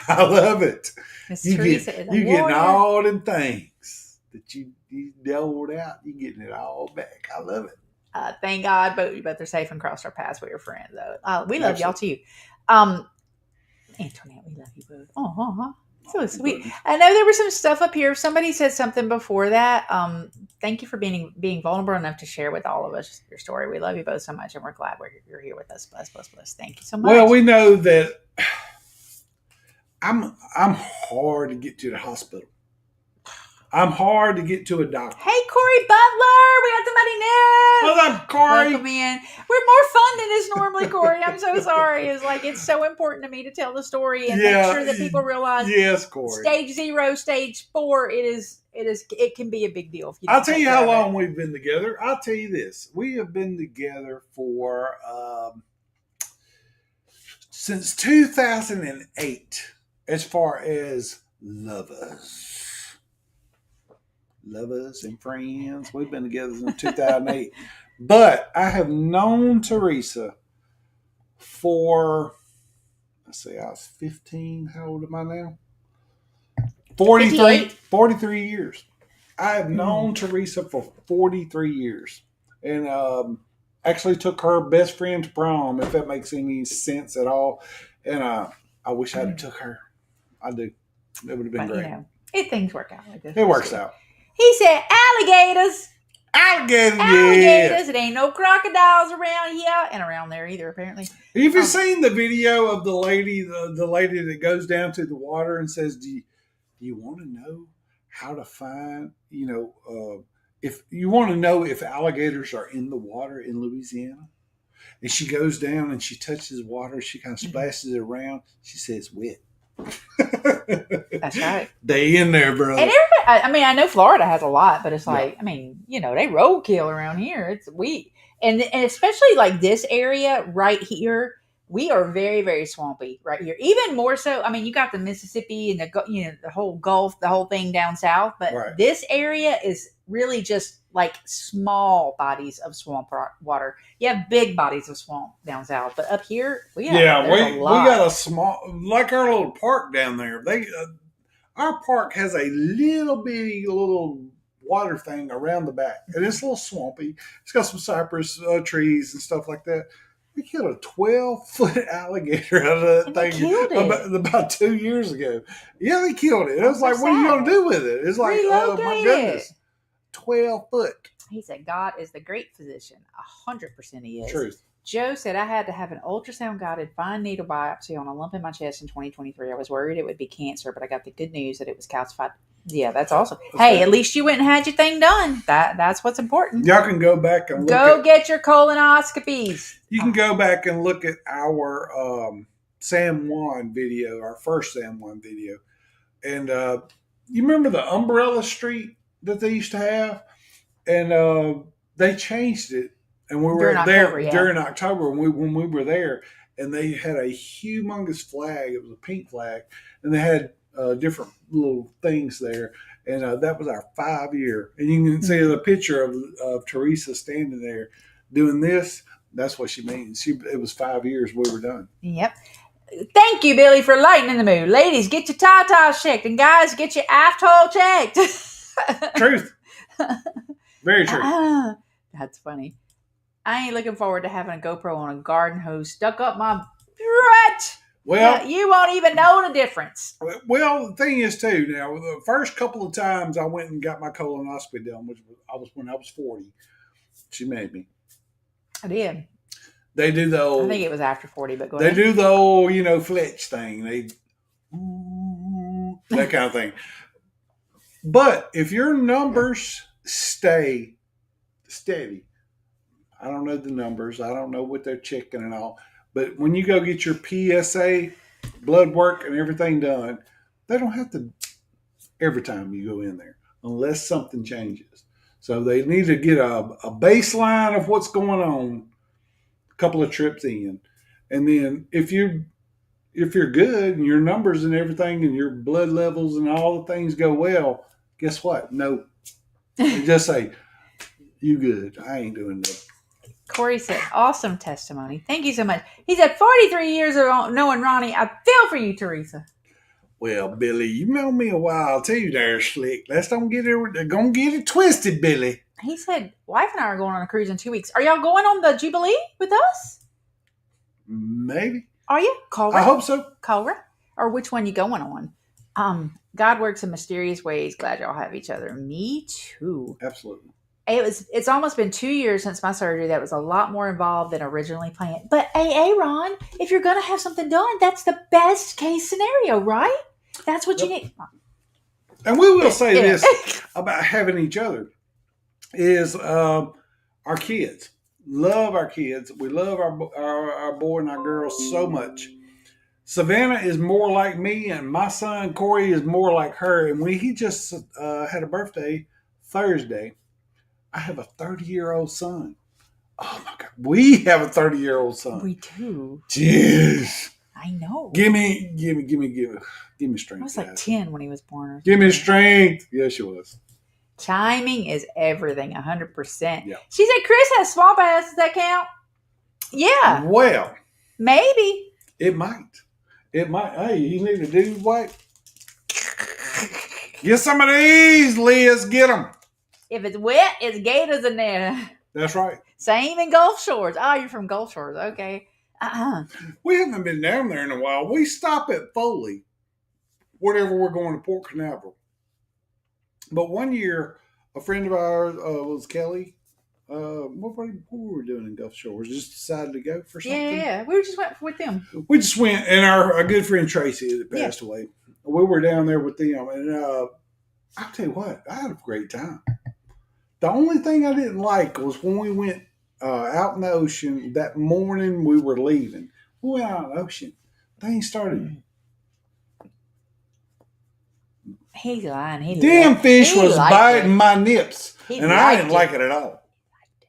I love it. Miss You Teresa you getting all them things that you doled out. You getting it all back. I love it. Thank God, both are safe and crossed our paths with your friend, though. We love y'all too. Antoinette, we love you both. Oh, so sweet. I know there was some stuff up here. Somebody said something before that. Thank you for being vulnerable enough to share with all of us your story. We love you both so much, and we're glad you're here with us. Bless. Thank you so much. Well, we know that I'm hard to get to the hospital. I'm hard to get to a doctor. Hey, Corey Butler, we got somebody new. What's up, Corey? Welcome in. We're more fun than this normally, Corey. I'm so sorry. It's so important to me to tell the story and make sure that people realize. Yes, Corey. Stage 0, stage 4. It can be a big deal. I'll tell you how long we've been together. I'll tell you this: we have been together for since 2008, as far as lovers and friends. We've been together since 2008. But I have known Teresa for, let's see, I was 15. How old am I now? 43 years. I have known Teresa for 43 years. And actually took her best friend to prom, if that makes any sense at all. And I wish I'd took her. I do. It would have been great. Things work out like this. It works out. He said alligators. Alligators, yeah. It ain't no crocodiles around here and around there either, apparently. Have you seen the video of the lady that goes down to the water and says, do you want to know how to find, if you want to know if alligators are in the water in Louisiana? And she goes down and she touches water. She kind of splashes it around. She says, wet. That's right. They in there, bro. And everybody, I know Florida has a lot, but it's like, they roadkill around here. It's and especially like this area right here, we are very, very swampy right here. Even more so. You got the Mississippi and the whole Gulf, the whole thing down south, but this area is really just like small bodies of swamp water. You have big bodies of swamp down south, but up here we got a small, like our little park down there. Our park has a little water thing around the back, and it's a little swampy. It's got some cypress trees and stuff like that. We killed a 12-foot alligator out of that thing about 2 years ago. Yeah, they killed it. It was like, what are you going to do with it? It's like, oh my goodness. 12 foot. He said, God is the great physician. 100% he is. Truth. Joe said, I had to have an ultrasound guided fine needle biopsy on a lump in my chest in 2023. I was worried it would be cancer, but I got the good news that it was calcified. Yeah, that's awesome. At least you went and had your thing done. That's what's important. Y'all can go back and get your colonoscopies. You can go back and look at our San Juan video, our first San Juan video. And you remember the umbrella street that they used to have? And they changed it. And we were there during October when we were there. And they had a humongous flag. It was a pink flag. And they had different little things there. And that was our 5-year. And you can see the picture of Teresa standing there doing this. That's what she means. It was 5 years we were done. Yep. Thank you, Billy, for lightening the mood. Ladies, get your tatas checked. And guys, get your aft hole checked. Truth. Very true. That's funny. I ain't looking forward to having a GoPro on a garden hose stuck up my butt. Well, You won't even know the difference. well, the thing is too. Now, the first couple of times I went and got my colonoscopy done, which was when I was 40. She made me. I did. They do the old. I think it was after 40, but go They ahead. do the old, Fletch thing. That kind of thing. But if your numbers stay steady, I don't know the numbers. I don't know what they're checking and all. But when you go get your PSA, blood work, and everything done, they don't have to every time you go in there unless something changes. So they need to get a baseline of what's going on a couple of trips in. And then if you're good and your numbers and everything and your blood levels and all the things go well, guess what? No. They just say, you good. I ain't doing that. Corey said, awesome testimony. Thank you so much. He said, 43 years of knowing Ronnie, I feel for you, Teresa. Well, Billy, you know me a while too there, Slick. Let's don't get it twisted, Billy. He said, wife and I are going on a cruise in 2 weeks. Are y'all going on the Jubilee with us? Maybe. Are you? Cora? I hope so. Cora? Or which one you going on? God works in mysterious ways. Glad y'all have each other. Me too. Absolutely. It's almost been 2 years since my surgery. That was a lot more involved than originally planned. But Ron, if you're going to have something done, that's the best case scenario, right? That's what you need. And we will say this about having each other is our kids. Love our kids. We love our boy and our girl so much. Savannah is more like me, and my son Corey is more like her. And he just had a birthday Thursday. I have a 30-year-old son. Oh my God. We have a 30-year-old son. We do. Jeez. I know. Give me strength. I was like 10 when he was born. Give me strength. Yes, she was. Chiming is everything, 100%. Yeah. She said Chris has swamp ass. Does that count? Yeah. Well, maybe. it might. Hey, you need to do what? Get some of these, Liz. Get them. If it's wet, it's gators in there. That's right. Same in Gulf Shores. Oh, you're from Gulf Shores. Okay. We haven't been down there in a while. We stop at Foley whenever we're going to Port Canaveral. But one year, a friend of ours was Kelly. What were we doing in Gulf Shores? Just decided to go for something. Yeah. We just went with them. We just went, and our good friend Tracy that passed away. We were down there with them, and I'll tell you what, I had a great time. The only thing I didn't like was when we went out in the ocean that morning we were leaving. We went out in the ocean. Things started. He's lying. Damn fish was biting my nips, and I didn't like it at all.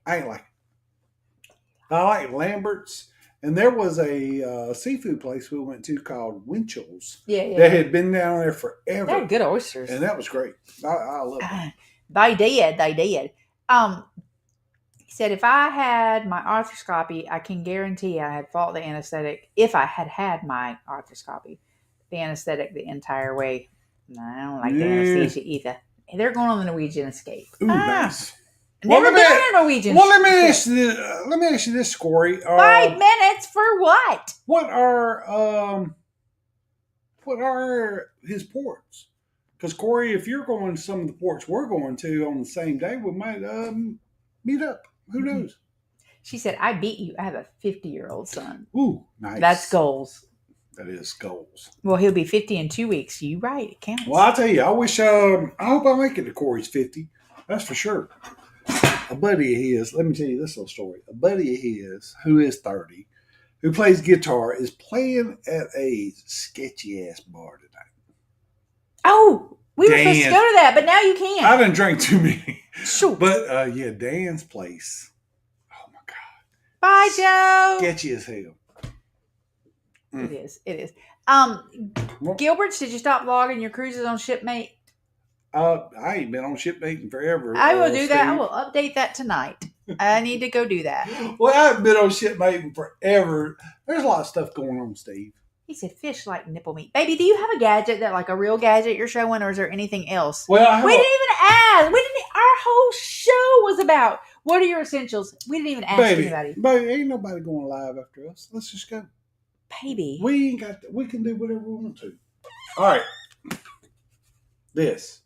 I ain't like it. I like Lambert's, and there was a seafood place we went to called Winchell's. Yeah. That had been down there forever. They're good oysters. And that was great. I love it. They did. He said, if I had my arthroscopy, I can guarantee I had fought the anesthetic. If I had my arthroscopy, the anesthetic the entire way. No, I don't like the anesthesia either. They're going on the Norwegian escape. Ooh, nice. Never been on a Norwegian. Well, let me ask you this, Corey. 5 minutes for what? What are his ports? Because Corey, if you're going to some of the ports we're going to on the same day, we might meet up. Who knows? She said, I beat you. I have a 50-year-old son. Ooh, nice. That's goals. That is goals. Well, he'll be 50 in 2 weeks. You right. It counts. Well, I'll tell you, I wish, I hope I make it to Corey's 50. That's for sure. A buddy of his, let me tell you this little story. A buddy of his, who is 30, who plays guitar, is playing at a sketchy-ass bar tonight. Oh, we were supposed to go to that, but now you can't. I didn't drink too many. Sure. But, yeah, Dan's place. Oh, my God. Bye, Joe. Sketchy as hell. It is. Gilberts, did you stop vlogging your cruises on Shipmate? I ain't been on Shipmate in forever. I will do that. I Steve. will update that tonight. I need to go do that. Well, I haven't been on Shipmate in forever. There's a lot of stuff going on, Steve. He said, fish like nipple meat. Baby, do you have a gadget that like a real gadget you're showing, or is there anything else? Well, we didn't even ask. Our whole show was about what are your essentials. We didn't even ask anybody. Baby, ain't nobody going live after us. Let's just go. Baby. We ain't got. We can do whatever we want to. All right. This.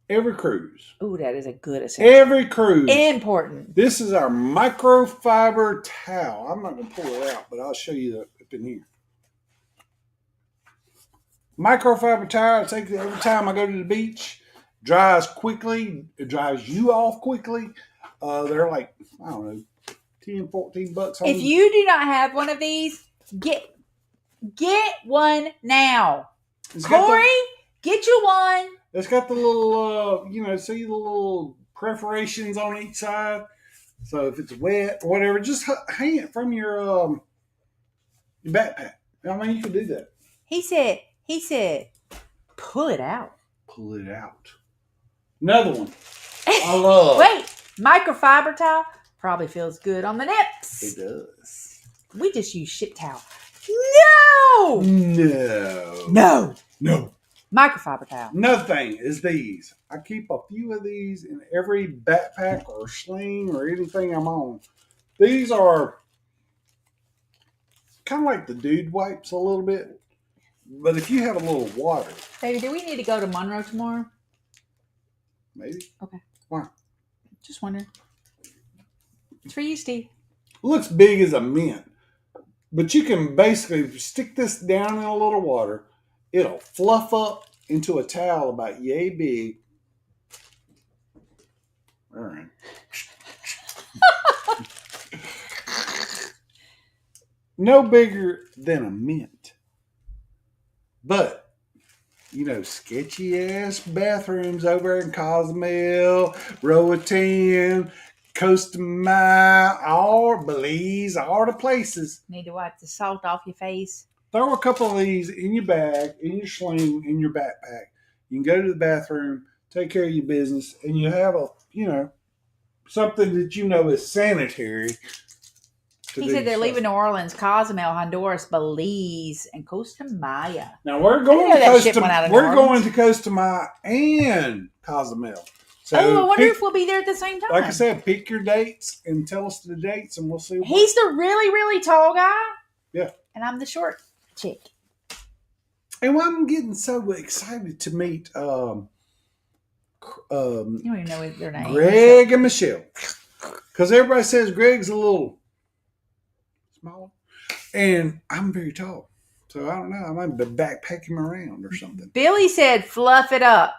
Every cruise. Ooh, that is a good essential. Every cruise. Important. This is our microfiber towel. I'm not going to pull it out, but I'll show you up in here. Microfiber towel. I take it every time I go to the beach. Dries quickly. It dries you off quickly. They're like, I don't know, $10, $14. If you do not have one of these, get one now. Corey, get you one. It's got the little, see the little perforations on each side. So if it's wet or whatever, just hang it from your backpack. I mean, you can do that. He said, pull it out. Pull it out. Another one. I love. Wait, microfiber towel probably feels good on the nips. It does. We just use shit towel. No. Microfiber towel. Another thing is these. I keep a few of these in every backpack or sling or anything I'm on. These are kind of like the dude wipes a little bit. But if you have a little water. Baby, do we need to go to Monroe tomorrow? Maybe. Okay. Why? Just wondering. It's for you, Steve. Looks big as a mint. But you can basically stick this down in a little water. It'll fluff up into a towel about yay big. All right. No bigger than a mint. But, sketchy ass bathrooms over in Cozumel, Roatan, Costa Maya, all Belize, all the places. Need to wipe the salt off your face. Throw a couple of these in your bag, in your sling, in your backpack. You can go to the bathroom, take care of your business, and you have something that is sanitary. He said they're leaving New Orleans, Cozumel, Honduras, Belize, and Costa Maya. Now we're going to Costa Maya and Cozumel. So I wonder if we'll be there at the same time. Like I said, pick your dates and tell us the dates, and we'll see. He's the really, really tall guy. Yeah. And I'm the short chick. And I'm getting so excited to meet you don't even know their names. Greg and Michelle. Because everybody says Greg's a little smaller. And I'm very tall. So I don't know. I might be backpacking him around or something. Billy said fluff it up.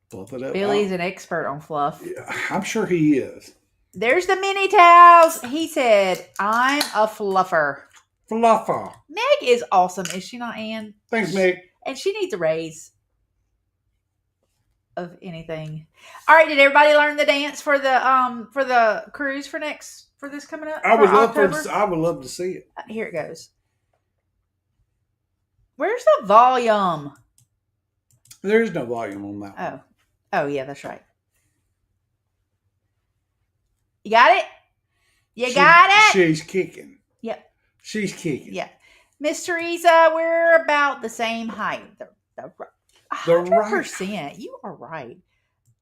Fluff it up. Billy's an expert on fluff. Yeah, I'm sure he is. There's the mini towels. He said, I'm a fluffer. Fluffer. Meg is awesome. Is she not, Ann? Thanks, Meg. And she needs a raise of anything. All right, did everybody learn the dance for the cruise for this coming up? I would love to see it. Here it goes. Where's the volume? There's no volume on that one. Oh yeah, that's right. You got it? Got it? She's kicking. Yep. She's kicking. Yeah. Miss Teresa, we're about the same height. The 100%. You are right.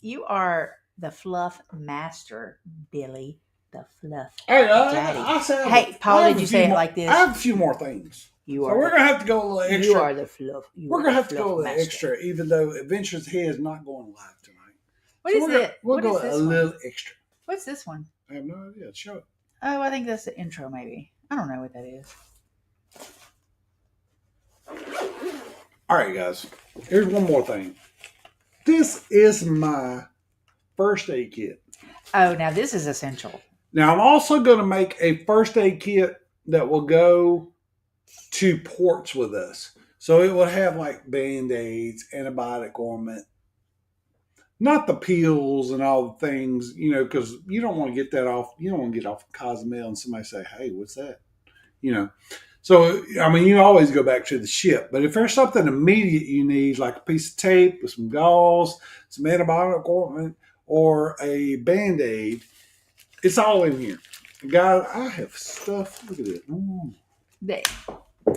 You are the fluff master, Billy. The fluff daddy. Hey, Paul, did you say it like this? I have a few more things. We're going to have to go a little extra. You are the fluff. We're going to have to go a little extra, even though Adventures Ahead is not going live tonight. What is it? We'll go a little extra. What's this one? I have no idea. Show it. Oh, I think that's the intro, maybe. I don't know what that is. All right, guys. Here's one more thing. This is my first aid kit. Oh, now this is essential. Now, I'm also going to make a first aid kit that will go to ports with us. So it will have like Band-Aids, antibiotic ointment, not the pills and all the things, because you don't want to get that off. You don't want to get off of Cozumel and somebody say, hey, what's that? So, you always go back to the ship. But if there's something immediate you need, like a piece of tape with some gauze, some antibiotic ointment, or a Band-Aid, it's all in here. Guys, I have stuff. Look at it. Ooh.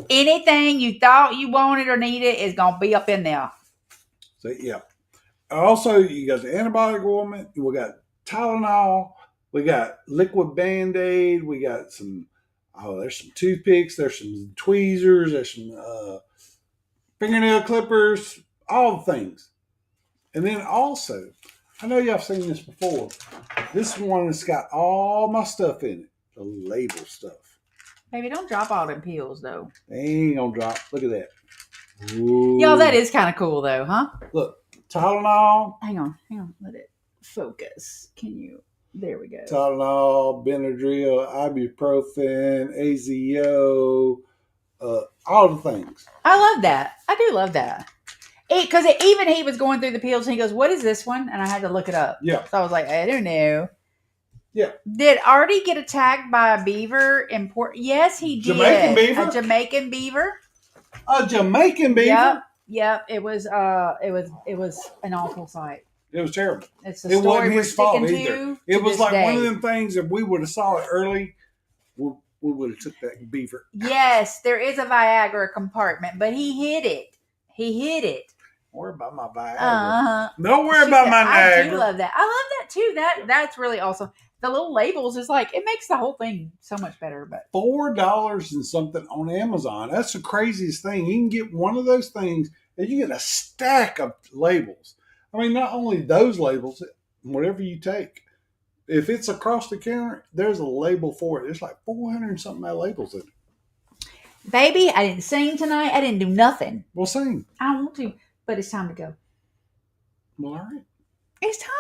Anything you thought you wanted or needed is going to be up in there. So, yeah. Also, you got the antibiotic ointment. We got Tylenol. We got liquid Band-Aid. We got some. Oh, there's some toothpicks. There's some tweezers. There's some fingernail clippers. All the things. And then also, I know y'all seen this before. This one that's got all my stuff in it. The label stuff. Baby, don't drop all them pills, though. They ain't gonna drop. Look at that. Y'all, that is kind of cool, though, huh? Look, Tylenol. Hang on. Let it focus. Can you? There we go. Tylenol, Benadryl, ibuprofen, AZO, all the things. I love that. I do love that. Because even he was going through the pills and he goes, "What is this one?" And I had to look it up. Yeah. So I was like, I don't know. Yeah. Did Artie get attacked by a beaver in Port? Yes, he did. Jamaican beaver? A Jamaican beaver. A Jamaican beaver? Yep. It was an awful sight. It was terrible. It's the It story wasn't we're his fault sticking either. to It was this like day. one of them things, if we would have saw it early, we would have took that beaver. Yes, there is a Viagra compartment, but he hid it. Don't worry about my Viagra. Uh-huh. Don't worry She about said, my I do Niagara. love that. I love that too. That's really awesome. The little labels is like, it makes the whole thing so much better. But $4 and something on Amazon. That's the craziest thing. You can get one of those things and you get a stack of labels. I mean, not only those labels, whatever you take. If it's across the counter, there's a label for it. There's like 400 and something labels in it. baby, I didn't sing tonight. I didn't do nothing. Well, sing. I don't want to, but it's time to go. Well, all right. It's time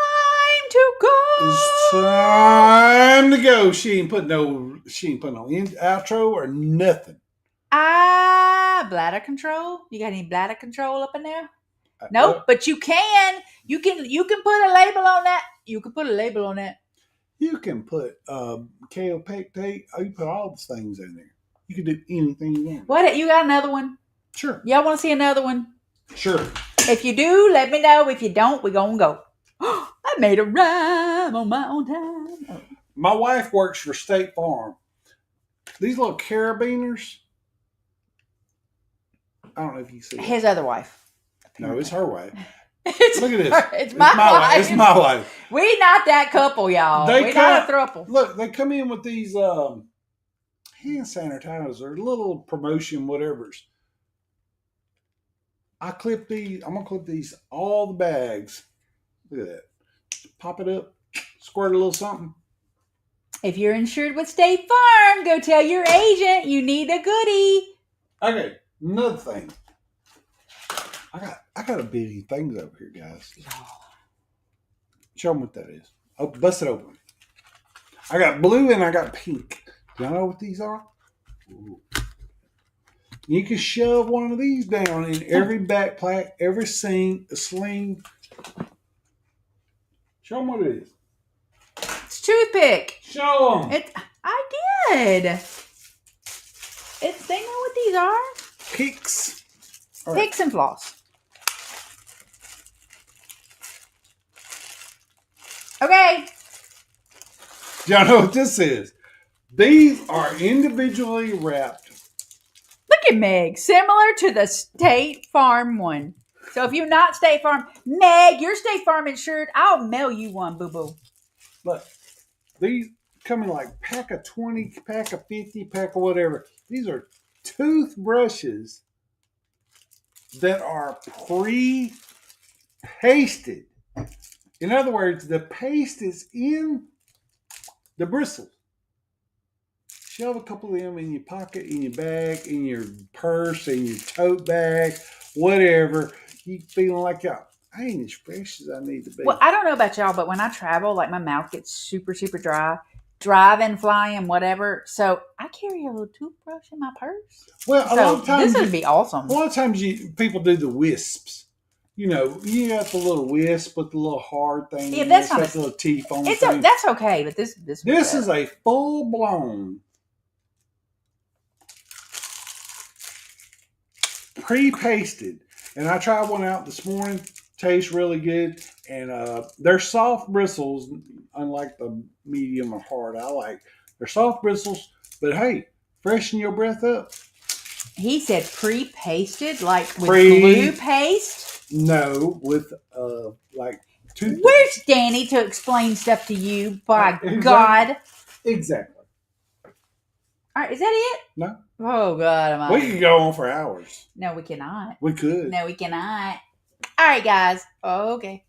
to go. It's time to go. She ain't put no outro or nothing. Bladder control. You got any bladder control up in there? Nope, but you can. You can put a label on that. You can put a label on that. You can put kale pectate. You put all those things in there. You can do anything you want. What? You got another one? Sure. Y'all want to see another one? Sure. If you do, let me know. If you don't, we're going to go. I made a rhyme on my own time. Oh. My wife works for State Farm. These little carabiners. I don't know if you see it. His other wife. No, it's her wife. It's Look at this. It's my wife. It's my wife. We not that couple, y'all. We not a throuple. Look, they come in with these hand sanitizer, little promotion, whatever's. I'm gonna clip these all the bags. Look at that. Pop it up, squirt a little something. If you're insured with State Farm, go tell your agent you need a goodie. Okay, another thing. I got a billion things over here, guys. Show them what that is. Oh, bust it open. I got blue and I got pink. Do y'all know what these are? Ooh. You can shove one of these down in every backpack, every sling. Show them what it is. It's toothpick. Show them. I did. They know what these are. Picks. All right. Picks and floss. Okay. Y'all know what this is? These are individually wrapped. Look at Meg. Similar to the State Farm one. So if you're not State Farm, Meg, you're State Farm insured. I'll mail you one, boo-boo. Look, these come in like pack of 20, pack of 50, pack of whatever. These are toothbrushes that are pre-pasted. In other words, the paste is in the bristles. Shove a couple of them in your pocket, in your bag, in your purse, in your tote bag, whatever. You feeling like I ain't as fresh as I need to be. Well, I don't know about y'all, but when I travel, like my mouth gets super, super dry. Driving, flying, whatever. So I carry a little toothbrush in my purse. Well, a lot of times this would be awesome. A lot of times people do the wisps. You know, you got the little wisp with the little hard thing. Yeah, that's not the little teeth on the thing. That's okay, but this is a full blown pre-pasted, and I tried one out this morning. Tastes really good, and they're soft bristles, unlike the medium or hard. They're soft bristles, but hey, freshen your breath up. He said pre-pasted, like with glue paste. No, with like toothpaste. Where's Danny to explain stuff to you? By Exactly. God. Exactly. All right, is that it? No. Oh, God. We could go on for hours. No, we cannot. We could. No, we cannot. All right, guys. Okay.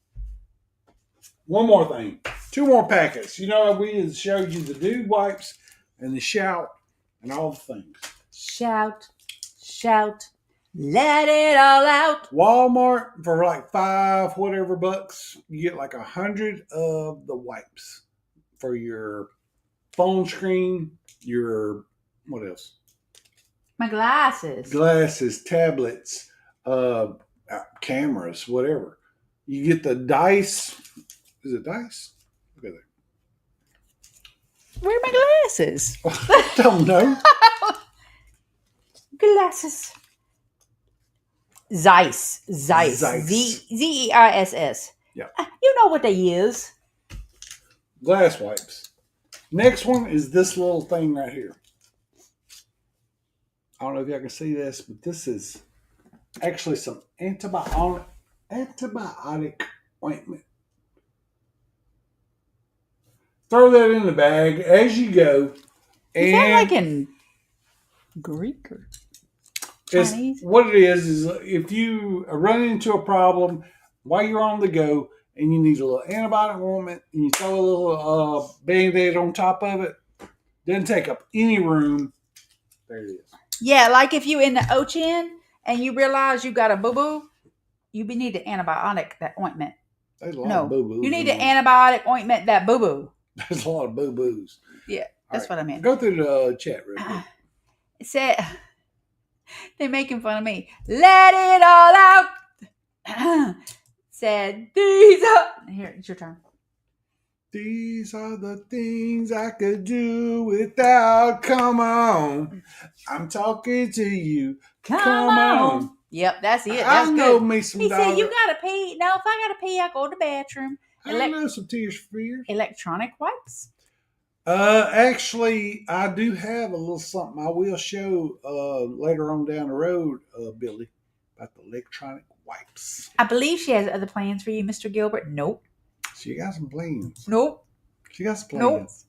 One more thing. 2 more packets. You know, we showed you the dude wipes and the shout and all the things. Shout, shout, let it all out. Walmart for like $5 whatever bucks, you get like 100 of the wipes for your phone screen, your what else? My glasses. Glasses, tablets, cameras, whatever. You get the dice. Is it dice? Look at Where are my glasses? that. I don't know. Glasses. Zeiss. Zeiss. Zeiss. Yeah. You know what they is. Glass wipes. Next one is this little thing right here. I don't know if y'all can see this, but this is actually some antibiotic ointment. Throw that in the bag as you go. Is that like in Greek or Chinese? What it is if you run into a problem while you're on the go and you need a little antibiotic ointment and you throw a little Band-Aid on top of it, doesn't take up any room. There it is. Yeah, like if you in the ocean and you realize you got a boo-boo, you need to antibiotic that ointment. There's a lot of boo-boos. You need to antibiotic ointment that boo-boo. There's a lot of boo-boos. Yeah, that's what I meant. Go through the chat real quick. It said, they're making fun of me. Let it all out. Said, these are... Here, it's your turn. These are the things I could do without. Come on. I'm talking to you. Come on. Yep, that's it. That's I know good. me some He said, dog. you got to pee. No, if I got to pee, I go to the bathroom. I know some Tears for Fears. Electronic wipes. Actually, I do have a little something I will show later on down the road, Billy, about the electronic wipes. I believe she has other plans for you, Mr. Gilbert. Nope. She got some plans. Nope. She got some plans.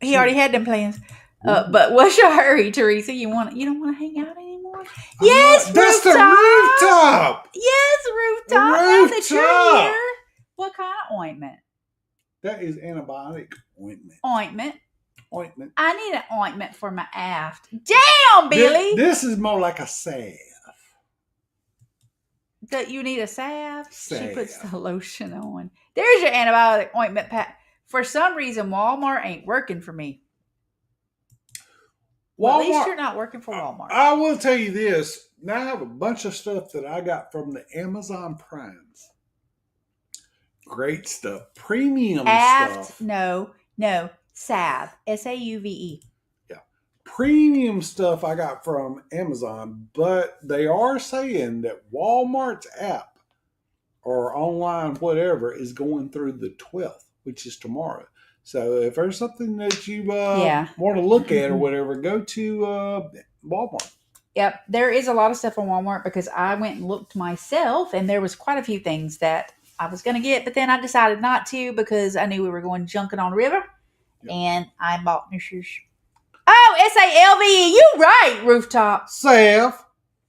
He already had them plans. But what's your hurry, Teresa? You don't want to hang out anymore? Yes, that's rooftop. the rooftop. Yes, rooftop. Now that you're here, what kind of ointment? That is antibiotic ointment. Ointment. I need an ointment for my aft. Damn, Billy. This is more like a salve. That you need a salve? Salve. She puts the lotion on. There's your antibiotic ointment pack. For some reason, Walmart ain't working for me. Well, at least you're not working for Walmart. I will tell you this. Now I have a bunch of stuff that I got from the Amazon Primes. Great stuff. Premium stuff. No. Salve. SAUVE. Yeah. Premium stuff I got from Amazon, but they are saying that Walmart's app or online whatever is going through the 12th, which is tomorrow. So if there's something that you want to look at or whatever, go to Walmart. Yep. There is a lot of stuff on Walmart because I went and looked myself and there was quite a few things that I was going to get, but then I decided not to because I knew we were going junking on the river. Yep. And I bought new shoes. Oh, SALVE. You right, rooftop. Salve.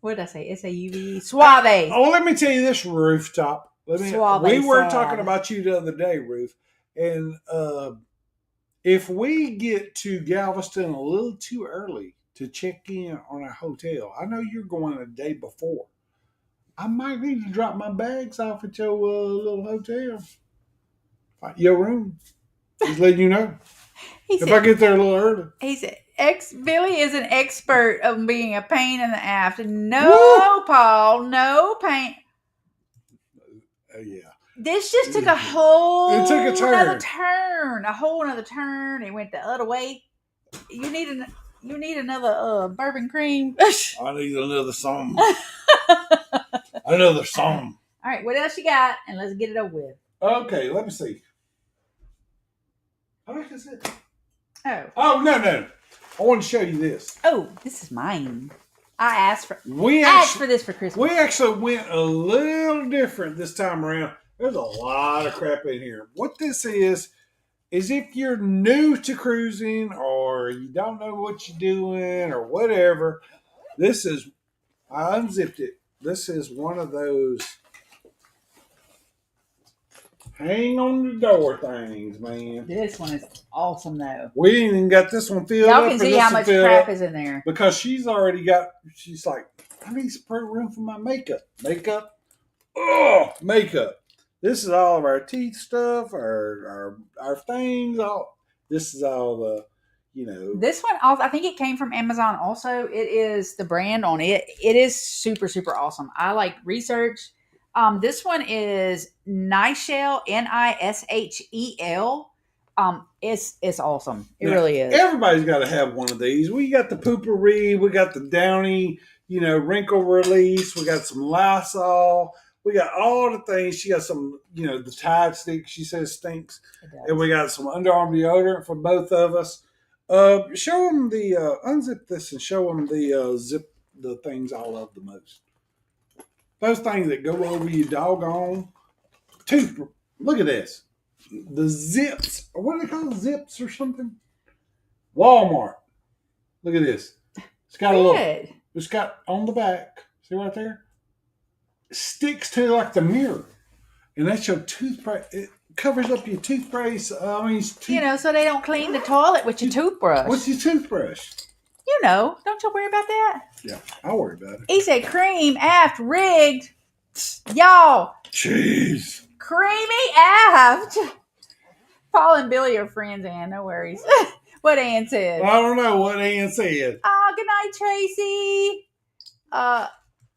What did I say? SAUVE. Suave. Oh, let me tell you this, rooftop. Suave. We were talking about you the other day, Roof. And if we get to Galveston a little too early to check in on a hotel, I know you're going a day before. I might need to drop my bags off at your little hotel. Your room. Just letting you know. I get there a little early. He said, Billy is an expert of being a pain in the aft. No, Paul, no pain. Yeah. This just took a whole another turn. A whole another turn. It went the other way. You need another bourbon cream. I need another song. Another song. All right, what else you got? And let's get it over with. Okay, let me see. How much is it? Oh. Oh, no. I want to show you this. Oh, this is mine. I asked for this for Christmas. We actually went a little different this time around. There's a lot of crap in here. What this is if you're new to cruising or you don't know what you're doing or whatever, I unzipped it. This is one of those hang on the door things, man. This one is awesome, though. We ain't even got this one filled up. Y'all can see how much crap is in there. Because she's like, I need some room for my makeup. Makeup. This is all of our teeth stuff, our things. This is all the, This one, also, I think it came from Amazon also. It is the brand on it. It is super, super awesome. I like research. This one is Nishel, Nishel. It's awesome. It really is. Everybody's got to have one of these. We got the poopery. We got the Downy, wrinkle release. We got some Lysol. We got all the things. She got some, the Tide stick. She says stinks. And we got some underarm deodorant for both of us. Show them unzip this and show them the things I love the most. Those things that go over your doggone tooth. Look at this. The zips. What do they call zips or something? Walmart. Look at this. It's got it's got on the back. See right there? Sticks to like the mirror. And that's your toothbrush. It covers up your toothbrush. So they don't clean the toilet with your toothbrush. What's your toothbrush? Don't you worry about that? Yeah, I'll worry about it. He said cream aft rigged. Y'all. Jeez. Creamy aft. Paul and Billy are friends, Ann. No worries. What Ann said. I don't know what Ann said. Oh, good night, Tracy.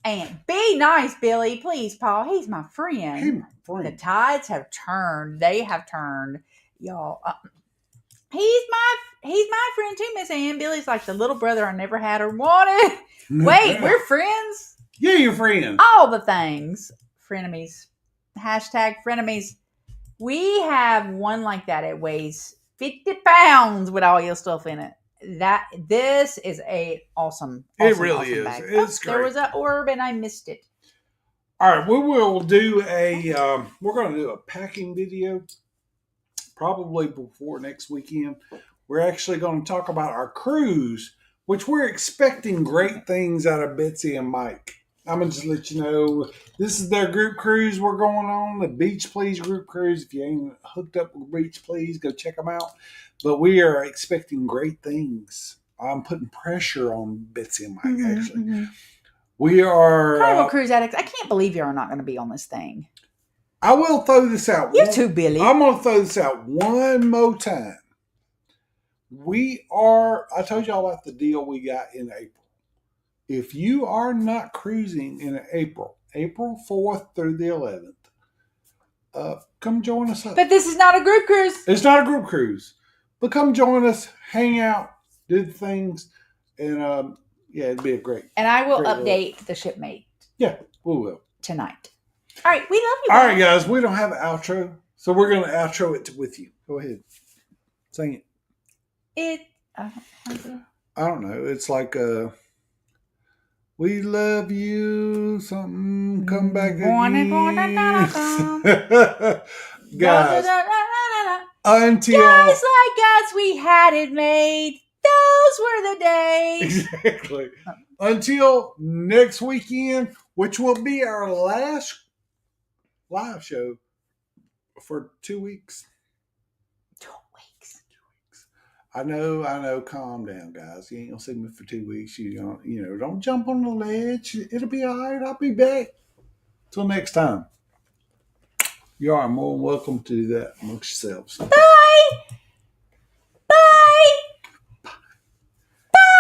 Ann, be nice, Billy. Please, Paul. He's my friend. He's my friend. The tides have turned. They have turned. Y'all. He's my friend too, Miss Ann. Billy's like the little brother I never had or wanted. Wait, we're friends? Yeah, you're friends. All the things. Frenemies. Hashtag frenemies. We have one like that. It weighs 50 pounds with all your stuff in it. This is a awesome it really awesome is. bag. It's great. There was an orb and I missed it. All right, we will do we're going to do a packing video probably before next weekend. We're actually going to talk about our cruise, which we're expecting great things out of Betsy and Mike. I'm going to just let you know, this is their group cruise we're going on, the Beach Please group cruise. If you ain't hooked up with Beach Please, go check them out. But we are expecting great things. I'm putting pressure on Betsy and Mike, actually. Mm-hmm. We are... Carnival Cruise Addicts, I can't believe you're not going to be on this thing. I will throw this out. You too, Billy. I'm going to throw this out one more time. I told y'all about the deal we got in April. If you are not cruising in April 4th through the 11th, come join us. But this is not a group cruise. It's not a group cruise. But come join us, hang out, do the things, and it'd be a great. And I will update the shipmate. Yeah, we will. Tonight. All right, we love you. All right, guys, we don't have an outro, so we're going to outro it with you. Go ahead. Sing it. I don't know. It's like we love you. Something come back again. Guys, until guys like us, we had it made. Those were the days. Exactly. Until next weekend, which will be our last live show for 2 weeks. 2 weeks. I know. Calm down, guys. You ain't gonna see me for 2 weeks. Don't jump on the ledge. It'll be all right. I'll be back. Till next time. You are more than welcome to do that amongst yourselves. Bye.